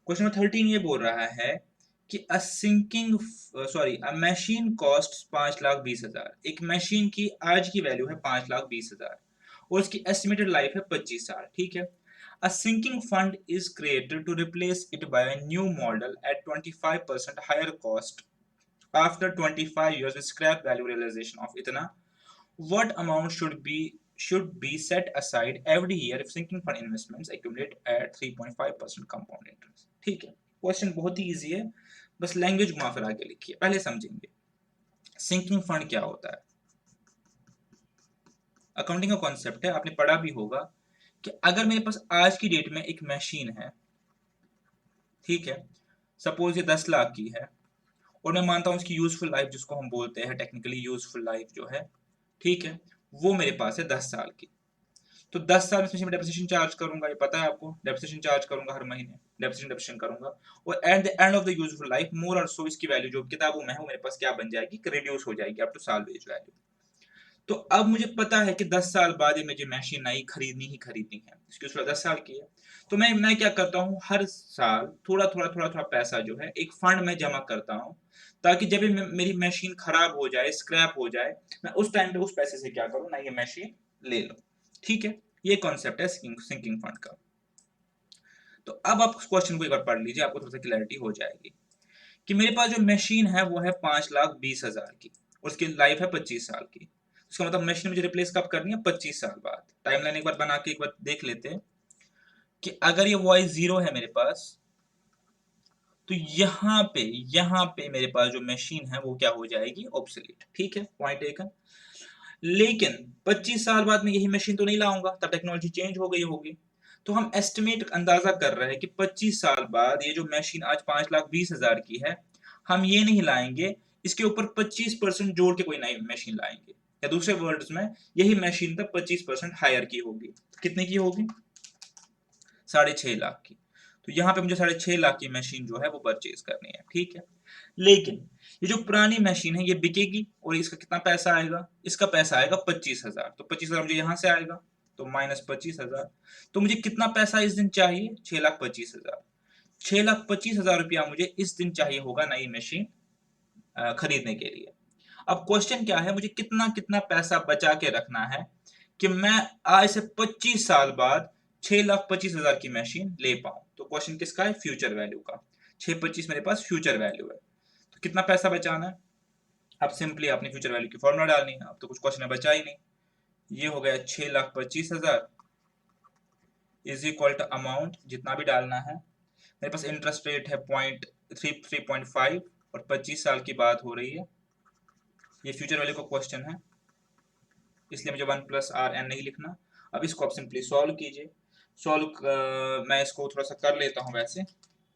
क्वेश्चन नंबर 13 ये बोल रहा है कि अ मशीन कॉस्ट 5,20,000। एक मशीन की आज की वैल्यू है 5,20,000 और उसकी एस्टिमेटेड लाइफ है 25 साल। ठीक है, a sinking fund is created to replace it by a new model at 25% higher cost after 25 years with scrap value realization of इतना, what amount should be set aside every year if sinking fund investments accumulate at 3.5% compound interest। ठीक है, question बहुत ही easy है, बस language घुमा फिरा के लिखिए, पहले समझेंगे सिंकिंग फंड क्या होता है। अकाउंटिंग का कॉन्सेप्ट है, आपने पढ़ा भी होगा कि अगर मेरे पास आज की डेट में एक मशीन है, ठीक है, सपोज ये 10 लाख की है और मैं मानता हूं उसकी यूजफुल लाइफ जिसको हम बोलते हैं टेक्निकली यूजफुल लाइफ जो है, ठीक है, वो मेरे पास है 10 साल की। तो 10 साल में मैं डेप्रिसिएशन चार्ज करूंगा, ये पता है आपको, डेप्रिसिएशन चार्ज करूंगा हर महीने, डेप्रिसिएशन करूंगा, और at the end of the useful life more और सो इसकी वैल्यू जो किताबों में है वो मेरे पास क्या बन जाएगी, रिड्यूस हो जाएगी अप टू साल्वेज वैल्यू। तो अब मुझे पता है कि 10 साल बाद ये मुझे मशीन नई खरीदनी ही खरीदनी है, इसकी उसमें 10 साल की है। तो मैं क्या करता हूँ, हर साल थोड़ा थोड़ा थोड़ा थोड़ा पैसा जो है एक फंड में जमा करता हूँ, ताकि जब भी मेरी मशीन खराब हो जाए, स्क्रैप हो जाए, मैं उस टाइम पे उस पैसे से क्या करूँ, नई मशीन ले लो। ठीक है, ये कॉन्सेप्ट है सिंकिंग फंड का। तो अब आप क्वेश्चन को एक बार पढ़ लीजिए, आपको थोड़ा सा क्लैरिटी हो जाएगी कि मेरे पास जो मशीन है वो है 5,20,000 की, उसकी लाइफ है 25 साल की। उसका मतलब मशीन मुझे रिप्लेस कब करनी है, 25 साल बाद। टाइमलाइन एक बार बना के एक बार देख लेते हैं कि अगर ये वाई जीरो है मेरे पास, तो यहाँ पे मेरे पास जो मशीन है वो क्या हो जाएगी, ऑब्सोलीट। ठीक है, पॉइंट टेकन। लेकिन 25 साल बाद में यही मशीन तो नहीं लाऊंगा, तब टेक्नोलॉजी चेंज हो गई होगी। तो हम एस्टिमेट अंदाजा कर रहे हैं कि 25 साल बाद ये जो मशीन आज 5,20,000 की है, हम ये नहीं लाएंगे, इसके ऊपर 25% जोड़ के कोई नई मशीन लाएंगे, या दूसरे वर्ड्स में यही मशीन तब 25% हायर की होगी। कितने की होगी, 6.5 लाख की। तो यहाँ पे मुझे 6.5 लाख की मशीन जो है वो परचेज करनी है। ठीक है, लेकिन ये जो पुरानी मशीन है ये बिकेगी और इसका कितना पैसा आएगा, इसका पैसा आएगा 25,000। तो 25,000 मुझे यहाँ से आएगा, तो -25,000। तो मुझे कितना पैसा इस दिन चाहिए, 6,25,000। 6,25,000 रुपया मुझे इस दिन चाहिए होगा नई मशीन खरीदने के लिए। अब क्वेश्चन क्या है, मुझे कितना कितना पैसा बचा के रखना है कि मैं आज से 25 साल बाद 6,25,000 की मशीन ले पाऊं। तो क्वेश्चन किसका है? फ्यूचर वैल्यू का। 625 मेरे पास फ्यूचर वैल्यू है, तो कितना पैसा बचाना है? अब सिंपली अपनी फ्यूचर वैल्यू की फॉर्मूला डालनी है। अब तो कुछ क्वेश्चन में बचा ही नहीं। ये हो गया 6,25,000 इज इक्वल टू अमाउंट जितना भी डालना है। मेरे पास इंटरेस्ट रेट है 3.5 और 25 साल की बात हो रही है। ये फ्यूचर वैल्यू का क्वेश्चन है, इसलिए मुझे 1 प्लस आर एन नहीं लिखना। अब इसको आप सिंपली सॉल्व कीजिए। सॉल्व मैं इसको थोड़ा सा कर लेता हूँ, वैसे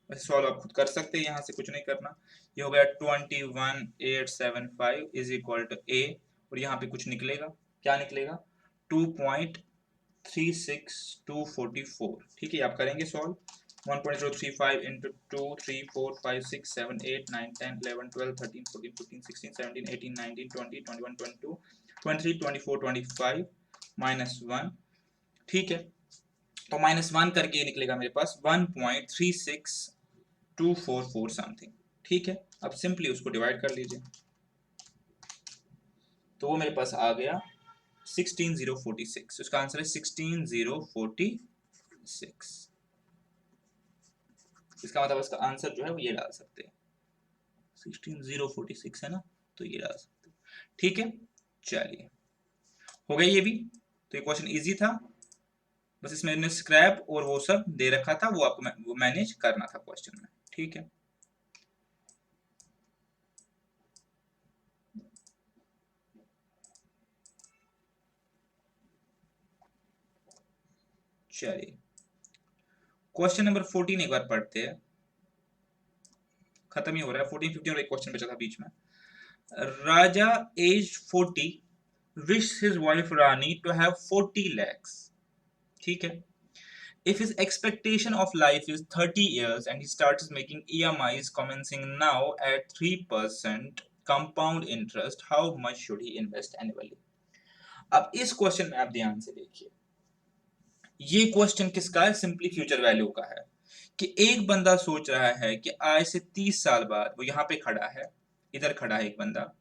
सॉल्व आप खुद कर सकते हैं, यहाँ से कुछ नहीं करना। ये हो गया 21,875 इज इक्वल टू ए, और यहाँ पे कुछ निकलेगा। क्या निकलेगा? 2.36244। ठीक है, आप करेंगे सॉल्व। 1.035 into 2 3 4 5 6 7 8 9 10 11 12 13 14 15 16 17 18 19 20 21 22 23 24 25 minus 1। ठीक है, तो -1 करके ये निकलेगा मेरे पास 1.36244 समथिंग। ठीक है, अब सिंपली उसको डिवाइड कर लीजिए, तो वो मेरे पास आ गया 16,046। उसका आंसर है 16,046। इसका मतलब इसका आंसर जो है वो ये डाल सकते हैं, 16,046 है ना, तो ये डाल सकते हैं। ठीक है, चलिए हो गया ये भी। तो ये क्वेश्चन इजी था, बस इसमें स्क्रैप और वो सब दे रखा था, वो आपको मैनेज करना था क्वेश्चन में। ठीक है, चलिए क्वेश्चन नंबर 14 एक बार पढ़ते हैं, खत्म ही हो रहा है। 14 15 और एक क्वेश्चन बचा था बीच में। Raja as 40 wish his wife Rani to have 40 lakhs। ठीक है, if his expectation of life is 30 years and he starts making EMIs commencing now at 3% compound interest, how much should he invest annually? अब इस question में आप ध्यान से देखिए, ये क्वेश्चन किसका है? सिंपली फ्यूचर वैल्यू का है। कि एक बंदा सोच रहा है कि आज से 30 साल बाद, वो यहाँ पे खड़ा है, इधर खड़ा है एक बंदा,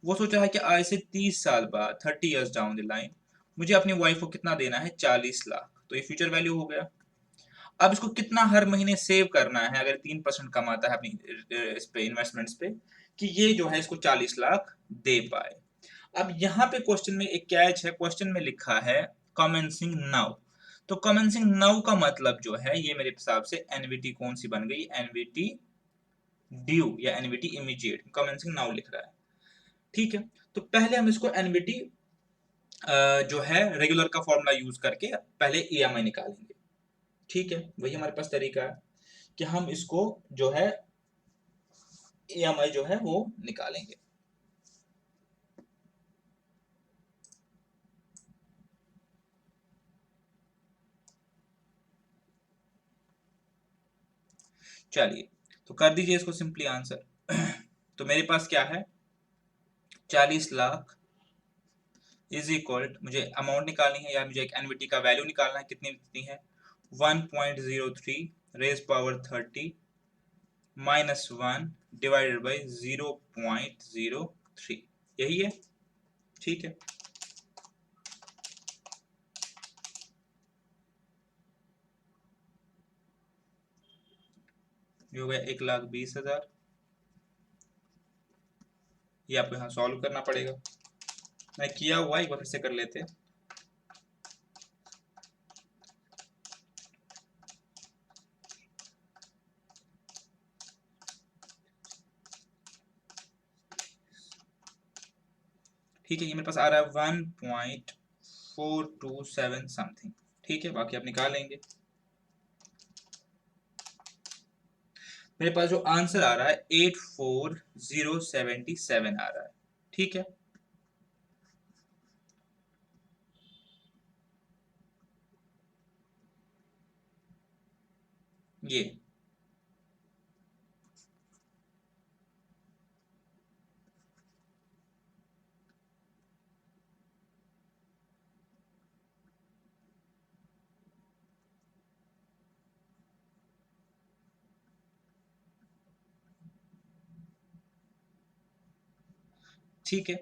वो सोच रहा है कि आज से 30 साल बाद 30 इयर्स डाउन द लाइन मुझे अपनी वाइफ को कितना देना है? 40 लाख। तो ये फ्यूचर वैल्यू हो गया। अब इसको कितना हर महीने सेव करना है, अगर 3% कमाता है अपनी इस पे इन्वेस्टमेंट्स पे, कि ये जो है इसको 40 लाख दे पाए। अब यहाँ पे क्वेश्चन में एक कैच है, क्वेश्चन में लिखा है कमेंसिंग नाउ। तो कमेंसिंग नाउ का मतलब जो है, ये मेरे हिसाब से एनवीटी कौन सी बन गई? एनवीटी ड्यू या एनवीटी इमीडिएट। कमेंसिंग नाउ लिख रहा है। ठीक है, तो पहले हम इसको एनवीटी जो है रेगुलर का फॉर्मूला यूज करके पहले ईएमआई निकालेंगे। ठीक है, वही हमारे पास तरीका है कि हम इसको जो है ईएमआई जो है वो निकालेंगे। चलिए, तो कर दीजिए इसको सिंपली आंसर। तो मेरे पास क्या है? 40 लाख इज इक्वल, मुझे अमाउंट निकालनी है या मुझे एक एनवीटी का वैल्यू निकालना है, कितनी है? 1.03 raise power 30 minus 1 divided by 0.03, यही है। ठीक है, ये हो गया 1,20,000। ये आपको यहाँ सॉल्व करना पड़ेगा, मैं किया हुआ एक बार फिर से कर लेते हैं। ठीक है, ये मेरे पास आ रहा है 1.427 समथिंग। ठीक है, बाकी आप निकालेंगे। मेरे पास जो आंसर आ रहा है 84,077 आ रहा है। ठीक है, ये ठीक है,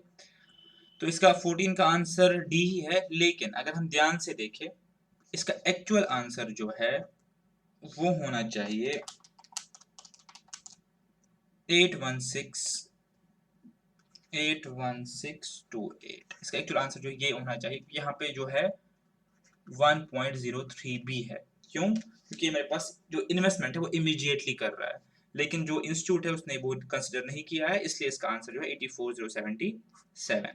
तो इसका 14 का आंसर डी ही है। लेकिन अगर हम ध्यान से देखें इसका एक्चुअल आंसर जो है वो होना चाहिए 81628। इसका एक्चुअल आंसर जो ये होना चाहिए, यहाँ पे जो है 1.03 भी है। क्यों? क्योंकि मेरे पास जो इन्वेस्टमेंट है वो इमीडिएटली कर रहा है, लेकिन जो इंस्टीट्यूट है उसने वो कंसिडर नहीं किया है, इसलिए इसका आंसर जो है 84077 है।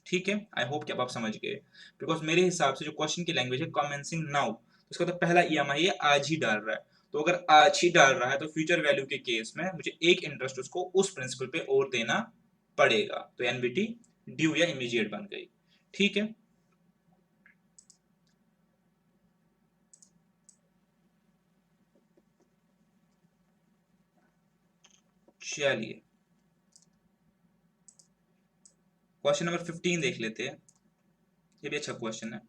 ठीक है, आई होप कि अब आप समझ गए। बिकॉज मेरे हिसाब से जो क्वेश्चन की लैंग्वेज है कमेंसिंग नाउ, उसका तो पहला ईएमआई है आज ही डाल रहा है, तो अगर आज ही डाल रहा है तो फ्यूचर वैल्यू के केस में मुझे एक इंटरेस्ट उसको उस प्रिंसिपल पे और देना पड़ेगा, तो एनबीटी ड्यू या इमीडिएट बन गई। ठीक है, चलिए क्वेश्चन नंबर 15 देख लेते हैं। ये भी अच्छा क्वेश्चन है।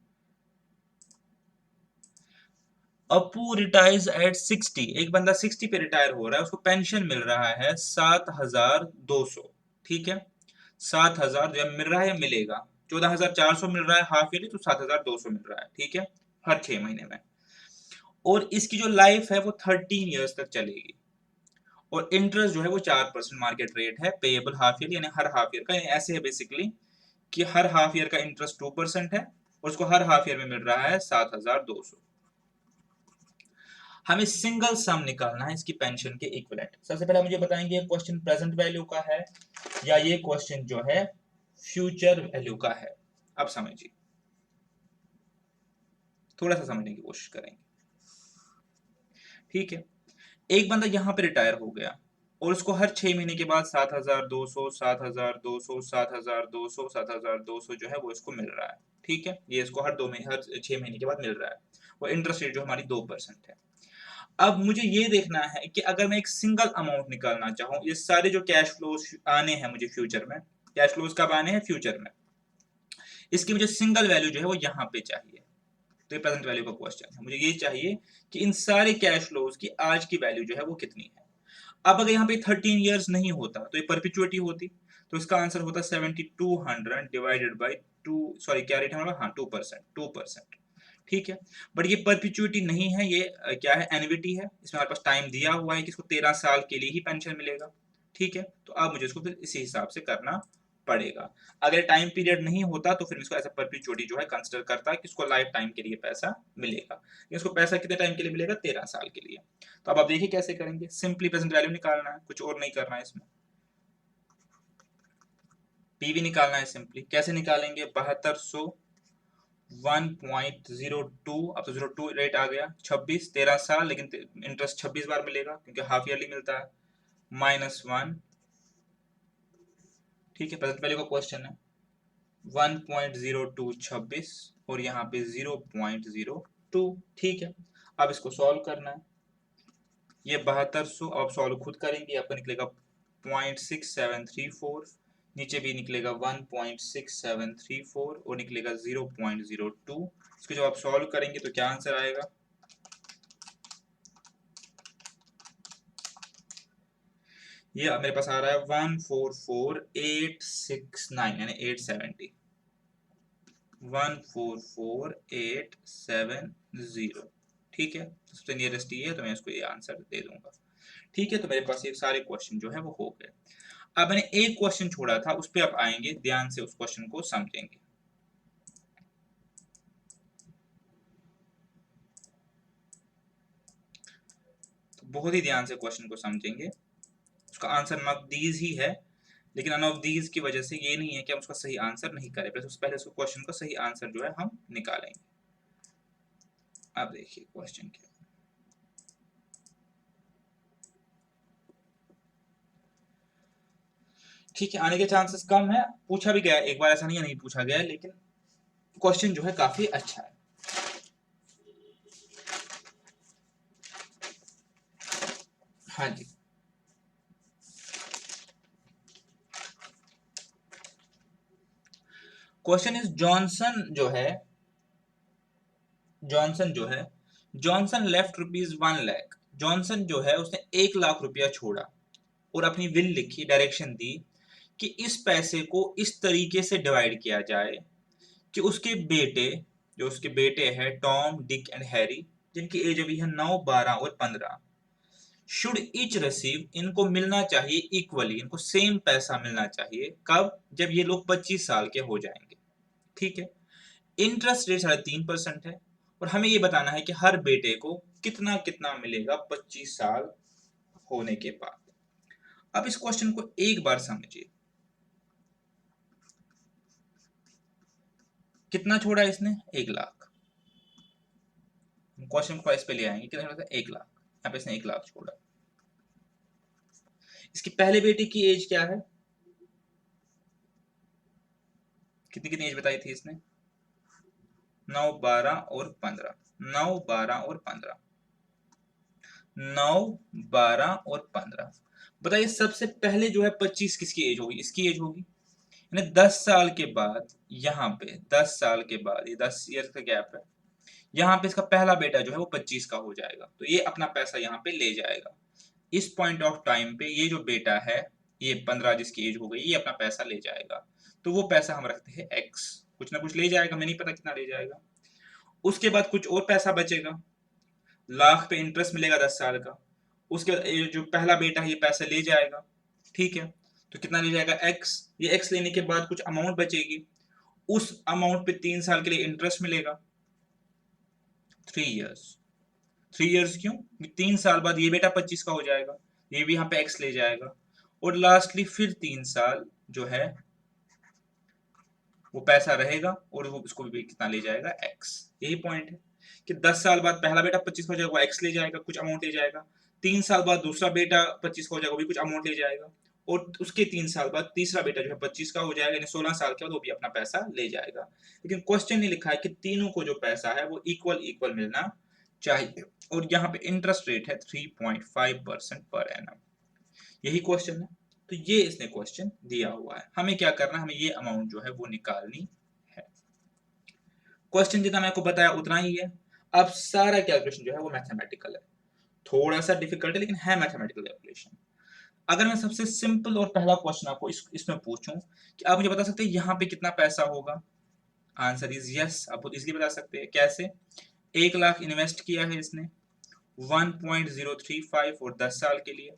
अपू रिटायर्स एट 60। एक बंदा 60 पे रिटायर हो रहा है, उसको पेंशन मिल रहा है 7200। ठीक है, 7000 जब मिल रहा है या मिलेगा, 14400 मिल रहा है हाफ ईयरली, तो 7200 मिल रहा है। ठीक है, हर 6 महीने में। और इसकी जो लाइफ है वो 13 ईयर्स तक चलेगी, और इंटरेस्ट जो है वो 4% मार्केट रेट है, पेएबल हाफ ईयर, यानी हर हाफ ईयर का। यानी ऐसे है बेसिकली कि हर हाफ ईयर का इंटरेस्ट 2% है, और उसको हर हाफ ईयर में मिल रहा है 7200। हमें सिंगल सम निकालना है इसकी पेंशन के इक्विवेलेंट। सबसे पहले मुझे बताएंगे ये क्वेश्चन प्रेजेंट वैल्यू का है या ये क्वेश्चन जो है फ्यूचर वैल्यू का है। अब समझिए, थोड़ा सा समझने की कोशिश करेंगे। ठीक है, एक बंदा यहां पे रिटायर हो गया, और उसको हर 6 महीने के बाद 7200 7200 7200 7200 जो है वो इसको मिल रहा है। ठीक है, ये इसको हर 6 महीने के बाद मिल रहा है। वो इंटरेस्ट रेट जो हमारी 2% है। अब मुझे ये देखना है कि अगर मैं एक सिंगल अमाउंट निकालना चाहूँ, ये सारे जो कैश फ्लोज आने हैं मुझे फ्यूचर में, कैश फ्लोज कब आने हैं? फ्यूचर में। इसकी मुझे सिंगल वैल्यू जो है वो यहाँ पे चाहिए। तो ये प्रेजेंट वैल्यू का क्वेश्चन है, मुझे ये चाहिए कि इन सारे कैश फ्लोज की आज की वैल्यू जो है वो कितनी है। अब अगर यहाँ पे 13 ईयर्स नहीं होता तो ये परपिचुअटी होती, तो इसका आंसर होता 7200 डिवाइडेड बाई 2, सॉरी क्या रेट है हमारा, हाँ 2%। ठीक है, बट ये परपिचुइटी नहीं है, ये क्या है, एन्युटी है। इसमें हमारे पास टाइम दिया हुआ है कि इसको 13 साल के लिए ही पेंशन मिलेगा। ठीक है, तो अब मुझे इसको फिर इसी हिसाब से करना पड़ेगा। अगर टाइम पीरियड नहीं होता तो फिर इसको ऐसा परपिचुइटी जो है कंसिडर करता है कि इसको लाइफ टाइम के लिए पैसा मिलेगा। इसको पैसा कितने टाइम के लिए मिलेगा? 13 साल के लिए। तो अब आप देखिए कैसे करेंगे। सिंपली प्रेजेंट वैल्यू निकालना है, कुछ और नहीं करना है इसमें। पीवी निकालना है सिंपली। कैसे निकालेंगे? 7200 1.02, अब तो 02 रेट आ गया, 26, 13 साल, लेकिन इंटरेस्ट 26 बार मिलेगा क्योंकि हाफ ईयरली मिलता है, -1। ठीक है, प्रेजेंट वैल्यू का क्वेश्चन है 1.02 26, और यहाँ पे 0.02। ठीक है, अब इसको सॉल्व करना है। ये 7200 अब सॉल्व खुद करेंगे, आपका निकलेगा 0.6734, नीचे भी निकलेगा 1.6734, और निकलेगा 0.02। इसको जब आप सॉल्व करेंगे तो क्या आंसर आएगा? ये मेरे पास आ रहा है 144869, यानी 870, 144870। ठीक है, सबसे नियरेस्ट ये है, तो मैं इसको ये आंसर दे दूंगा। ठीक है, तो मेरे पास ये सारे क्वेश्चन जो है वो हो गए। अब मैंने एक क्वेश्चन छोड़ा था, उस पर आप आएंगे, ध्यान से उस क्वेश्चन को समझेंगे। तो बहुत ही ध्यान से क्वेश्चन को समझेंगे। उसका आंसर नॉट ऑफ दीज ही है, लेकिन नॉन ऑफ दीज की वजह से ये नहीं है कि हम उसका सही आंसर नहीं करें, पहले उसको क्वेश्चन का सही आंसर जो है हम निकालेंगे। अब देखिए क्वेश्चन क्या। ठीक है, आने के चांसेस कम है। पूछा भी गया एक बार, ऐसा नहीं है नहीं पूछा गया, लेकिन क्वेश्चन जो है काफी अच्छा है। हाँ जी, question is Johnson left ₹1 lakh. Johnson जो है उसने 1 लाख रुपया छोड़ा, और अपनी विल लिखी, डायरेक्शन दी कि इस पैसे को इस तरीके से डिवाइड किया जाए कि उसके बेटे जो उसके बेटे हैं टॉम, डिक एंड हैरी, जिनकी एज अभी है 9, 12 और 15, शुड ईच रिसीव, इनको मिलना चाहिए इक्वली, इनको सेम पैसा मिलना चाहिए। कब? जब ये लोग 25 साल के हो जाएंगे। ठीक है। इंटरेस्ट रेट 3.5% है और हमें ये बताना है कि हर बेटे को कितना कितना मिलेगा 25 साल होने के बाद। अब इस क्वेश्चन को एक बार समझिए। कितना छोड़ा इसने? 1 लाख। क्वेश्चन को इस पे ले आएंगे, कितना छोड़ा था? 1 लाख। यहाँ पे इसने 1 लाख छोड़ा। इसकी पहले बेटे की एज क्या है? कितनी कितनी एज बताई थी इसने? 9, 12 और 15। 9, 12 और 15। 9, 12 और 15। बताइए सबसे पहले जो है 25 किसकी एज होगी? इसकी एज होगी। यानी 10 साल के बाद, यहाँ पे 10 साल के बाद, ये 10 ईयर का गैप है, यहाँ पे इसका पहला बेटा जो है वो 25 का हो जाएगा, तो ये अपना पैसा यहाँ पे ले जाएगा। इस पॉइंट ऑफ टाइम पे ये जो बेटा है, ये 15 जिसकी एज हो गई, ये अपना पैसा ले जाएगा। तो वो पैसा हम रखते हैं एक्स, कुछ ना कुछ ले जाएगा, मैं नहीं पता कितना ले जाएगा। उसके बाद कुछ और पैसा बचेगा, लाख पे इंटरेस्ट मिलेगा 10 साल का। उसके ये जो पहला बेटा है ये पैसे ले जाएगा। ठीक है। तो कितना ले जाएगा? एक्स। ये एक्स लेने के बाद कुछ अमाउंट बचेगी, उस अमाउंट पे 3 साल के लिए इंटरेस्ट मिलेगा। 3 इयर्स। 3 इयर्स क्यों? 3 साल बाद ये बेटा 25 का हो जाएगा, ये भी यहाँ पे एक्स ले जाएगा। और लास्टली फिर 3 साल जो है वो पैसा रहेगा और वो उसको भी कितना ले जाएगा? एक्स। यही पॉइंट है कि 10 साल बाद पहला बेटा 25 का हो जाएगा, वो एक्स ले जाएगा, कुछ अमाउंट ले जाएगा। 3 साल बाद दूसरा बेटा 25 का हो जाएगा, वो भी कुछ अमाउंट ले जाएगा। और उसके 3 साल बाद तीसरा बेटा जो है 25 का हो जाएगा, यानी 16 साल के बाद वो भी अपना पैसा ले जाएगा। लेकिन क्वेश्चन ने लिखा है कि तीनों को जो पैसा है वो इक्वल इक्वल मिलना चाहिए, और यहाँ पे इंटरेस्ट रेट है 3.5% पर एनम। यही क्वेश्चन है। तो ये इसने क्वेश्चन दिया हुआ है, हमें क्या करना है? हमें ये अमाउंट जो है वो निकालनी है। क्वेश्चन जितना मैं आपको बताया उतना ही है। अब सारा कैलकुलेशन जो है वो मैथमेटिकल है, थोड़ा सा डिफिकल्ट है लेकिन है मैथमेटिकल कैलकुलेशन। अगर मैं सबसे सिंपल और पहला क्वेश्चन आपको इसमें पूछूं कि आप मुझे बता सकते हैं यहाँ पे कितना पैसा होगा? Answer is yes. आप बहुत इजीली बता सकते हैं। कैसे? 1 लाख इन्वेस्ट किया है इसने, 1.035 और 10 साल के लिए।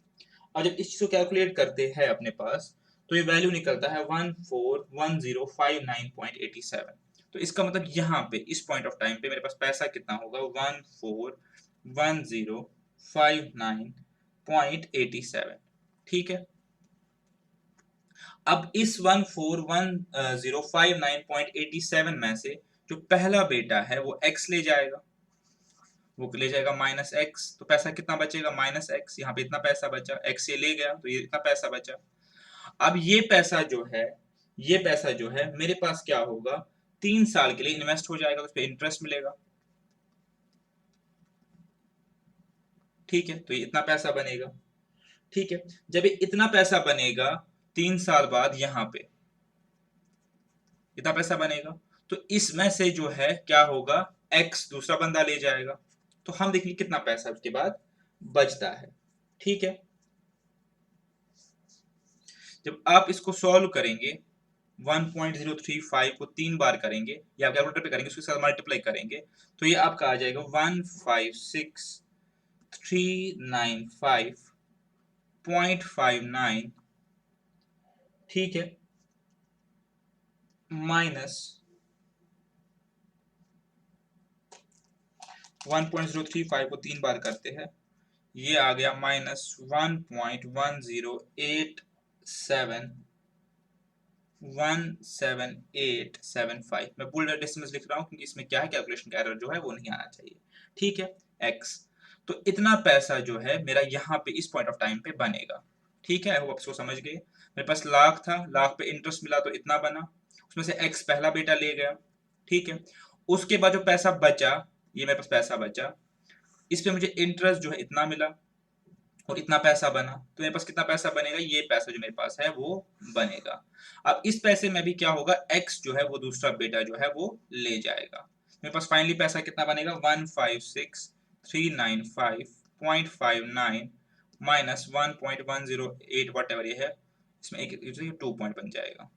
और जब इस चीज को कैलकुलेट करते हैं अपने पास, तो ये वैल्यू निकलता है 141059.87। तो इसका मतलब यहाँ पे इस पॉइंट ऑफ टाइम पे मेरे पास पैसा कितना होगा? 141059.87। ठीक है। अब इस 141059.87 में से जो पहला बेटा है वो x ले जाएगा, वो ले जाएगा माइनस एक्स, तो पैसा कितना बचेगा? Minus x. यहाँ पे इतना पैसा बचा, एक्स ये ले गया तो ये इतना पैसा बचा। अब ये पैसा जो है, ये पैसा जो है मेरे पास क्या होगा? 3 साल के लिए इन्वेस्ट हो जाएगा, तो उस पर इंटरेस्ट मिलेगा। ठीक है। तो ये इतना पैसा बनेगा। ठीक है। जब ये इतना पैसा बनेगा 3 साल बाद, यहाँ पे इतना पैसा बनेगा, तो इसमें से जो है क्या होगा? एक्स दूसरा बंदा ले जाएगा। तो हम देखेंगे कितना पैसा उसके बाद बचता है। ठीक है। जब आप इसको सॉल्व करेंगे, 1.035 को 3 बार करेंगे या कैलकुलेटर पे करेंगे, उसके साथ मल्टीप्लाई करेंगे, तो ये आपका आ जाएगा 156,395.59। ठीक है। माइनस 1.035 को 3 बार करते हैं, ये आ गया -1.10875। मैं बोल्ड डेसिमल्स लिख रहा हूँ क्योंकि इसमें क्या है, कैलकुलेशन का एरर जो है वो नहीं आना चाहिए। ठीक है। एक्स। तो इतना पैसा जो है मेरा यहाँ पे इस पॉइंट ऑफ टाइम पे बनेगा। ठीक है। वो आपको समझ गए। मेरे पास लाख था, लाख पे इंटरेस्ट मिला तो इतना बना, उसमें से एक्स पहला बेटा ले गया। ठीक है। उसके बाद जो पैसा बचा, ये मेरे पास पैसा बचा, इस पे मुझे इंटरेस्ट जो है इतना मिला और इतना पैसा बना, तो मेरे पास कितना पैसा बनेगा? ये पैसा जो मेरे पास है वो बनेगा। अब इस पैसे में भी क्या होगा? एक्स जो है वो दूसरा बेटा जो है वो ले जाएगा। मेरे पास फाइनली पैसा कितना बनेगा? 156,395.59 माइनस 1.108 वट एवर ये है, इसमें एक 2 पॉइंट बन जाएगा।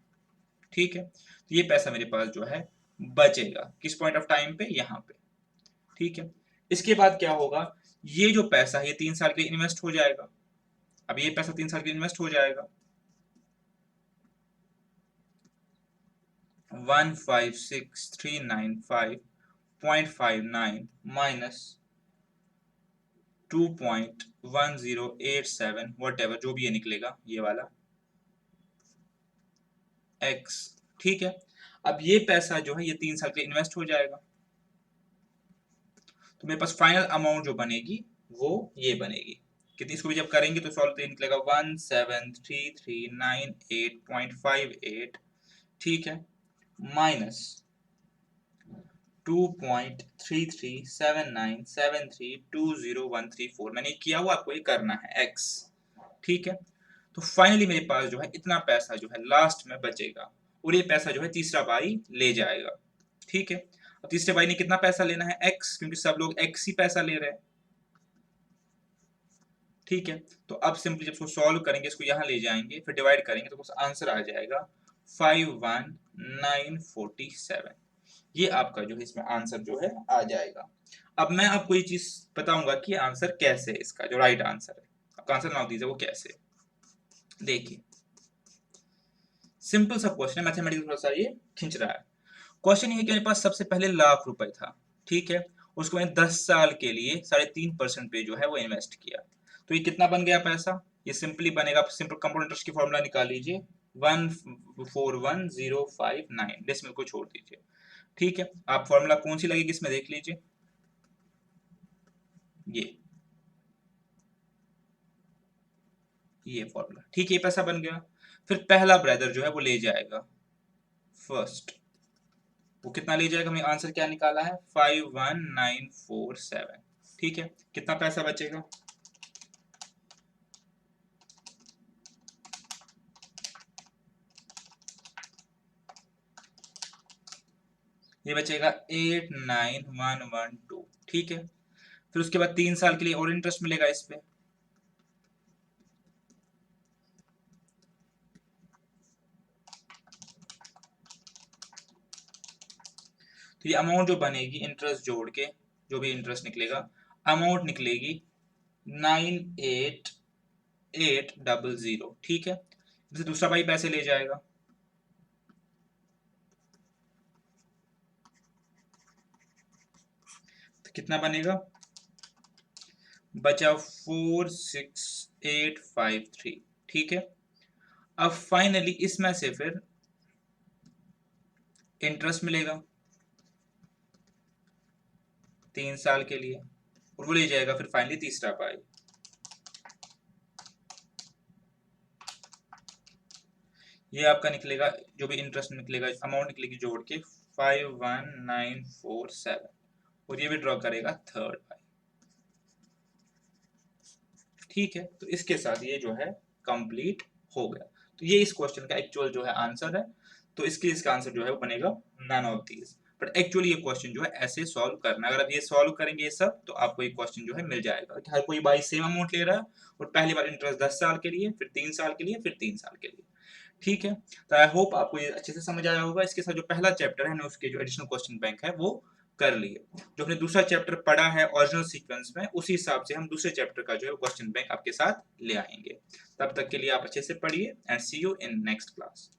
ठीक है। तो ये पैसा मेरे पास जो है बचेगा किस पॉइंट ऑफ टाइम पे, यहाँ पे। ठीक है, इसके बाद क्या होगा, ये जो पैसा है ये 3 साल के लिए इन्वेस्ट हो जाएगा। अब ये पैसा 3 साल के लिए इन्वेस्ट हो जाएगा, 156,395.59 माइनस 2.1087 वट एवर जो भी ये निकलेगा ये वाला x। ठीक है, अब ये पैसा जो है ये 3 साल के लिए इन्वेस्ट हो जाएगा, तो मेरे पास फाइनल अमाउंट जो बनेगी वो ये बनेगी कितनी। इसको भी जब करेंगे तो सॉल्व तो ये निकलेगा 17339.8, ठीक है, माइनस 2.33797320,134 मैंने किया हुआ, आपको ये करना है x। ठीक है, तो फाइनली मेरे पास जो है इतना पैसा जो है लास्ट में बचेगा, और ये पैसा जो है तीसरा भाई ले जाएगा। ठीक है, अब तीसरे भाई ने कितना पैसा लेना है x, क्योंकि सब लोग x ही पैसा ले रहे हैं। ठीक है, तो अब सिंपली जब इसको सॉल्व करेंगे, इसको यहाँ ले जाएंगे, फिर डिवाइड करेंगे, तो कुछ आंसर आ जाएगा 51947। ये आपका जो है इसमें आंसर जो है आ जाएगा। अब मैं आपको ये चीज बताऊंगा कि आंसर कैसे है, इसका जो राइट आंसर है, आपका आंसर ना दीजिए वो कैसे। देखिए, सिंपल सा क्वेश्चन है, मैथमेटिक्स थोड़ा सा ये खींच रहा है। क्वेश्चन ये कि मेरे पास सबसे पहले ₹1,00,000 था, ठीक है, उसको मैंने 10 साल के लिए 3.5% पे जो है वो इन्वेस्ट किया, तो ये कितना बन गया पैसा, ये सिंपली बनेगा, आप सिंपल कंपाउंड इंटरेस्ट की फॉर्मूला निकाल लीजिए, 141059, डेसिमल को छोड़ दीजिए। ठीक है, आप फॉर्मूला कौन सी लगेगी इसमें देख लीजिए, ये फॉर्मूला। ठीक है, ये पैसा बन गया, फिर पहला ब्रदर जो है वो ले जाएगा फर्स्ट, वो कितना ले जाएगा, हमने आंसर क्या निकाला है 51947। ठीक है, कितना पैसा बचेगा, ये बचेगा 89112। ठीक है, फिर उसके बाद 3 साल के लिए और इंटरेस्ट मिलेगा इस पे, तो ये अमाउंट जो बनेगी इंटरेस्ट जोड़ के, जो भी इंटरेस्ट निकलेगा, अमाउंट निकलेगी 98800। ठीक है, फिर दूसरा भाई पैसे ले जाएगा, तो कितना बनेगा, बचा 46853। ठीक है, अब फाइनली इसमें से फिर इंटरेस्ट मिलेगा 3 साल के लिए, और वो ले जाएगा फिर फाइनली तीसरा पाई। ये आपका निकलेगा, जो भी इंटरेस्ट निकलेगा अमाउंट निकलेगी जोड़ के 51947, और ये भी ड्रॉ करेगा थर्ड पाई। ठीक है, तो इसके साथ ये जो है कंप्लीट हो गया, तो ये इस क्वेश्चन का एक्चुअल जो है आंसर है। तो इसका आंसर जो है वो बनेगा none of these, but actually ये क्वेश्चन जो है ऐसे सॉल्व करना है, अगर आप ये सॉल्व करेंगे ये सब, तो आपको ये क्वेश्चन जो है मिल जाएगा कि हर कोई भाई सेम अमाउंट ले रहा है, और पहली बार इंटरेस्ट 10 साल के लिए, फिर 3 साल के लिए, फिर 3 साल के लिए। ठीक है, तो आई होप आपको ये अच्छे से समझ आया होगा। इसके साथ जो पहला चैप्टर है, हमने उसके जो एडिशनल क्वेश्चन बैंक है वो कर लिए, जो हमने दूसरा चैप्टर पढ़ा है ओरिजिनल सीक्वेंस में, उसी हिसाब से हम दूसरे चैप्टर का जो है क्वेश्चन बैंक आपके साथ ले आएंगे। तब तक के लिए आप अच्छे से पढ़िए, and see you in next class.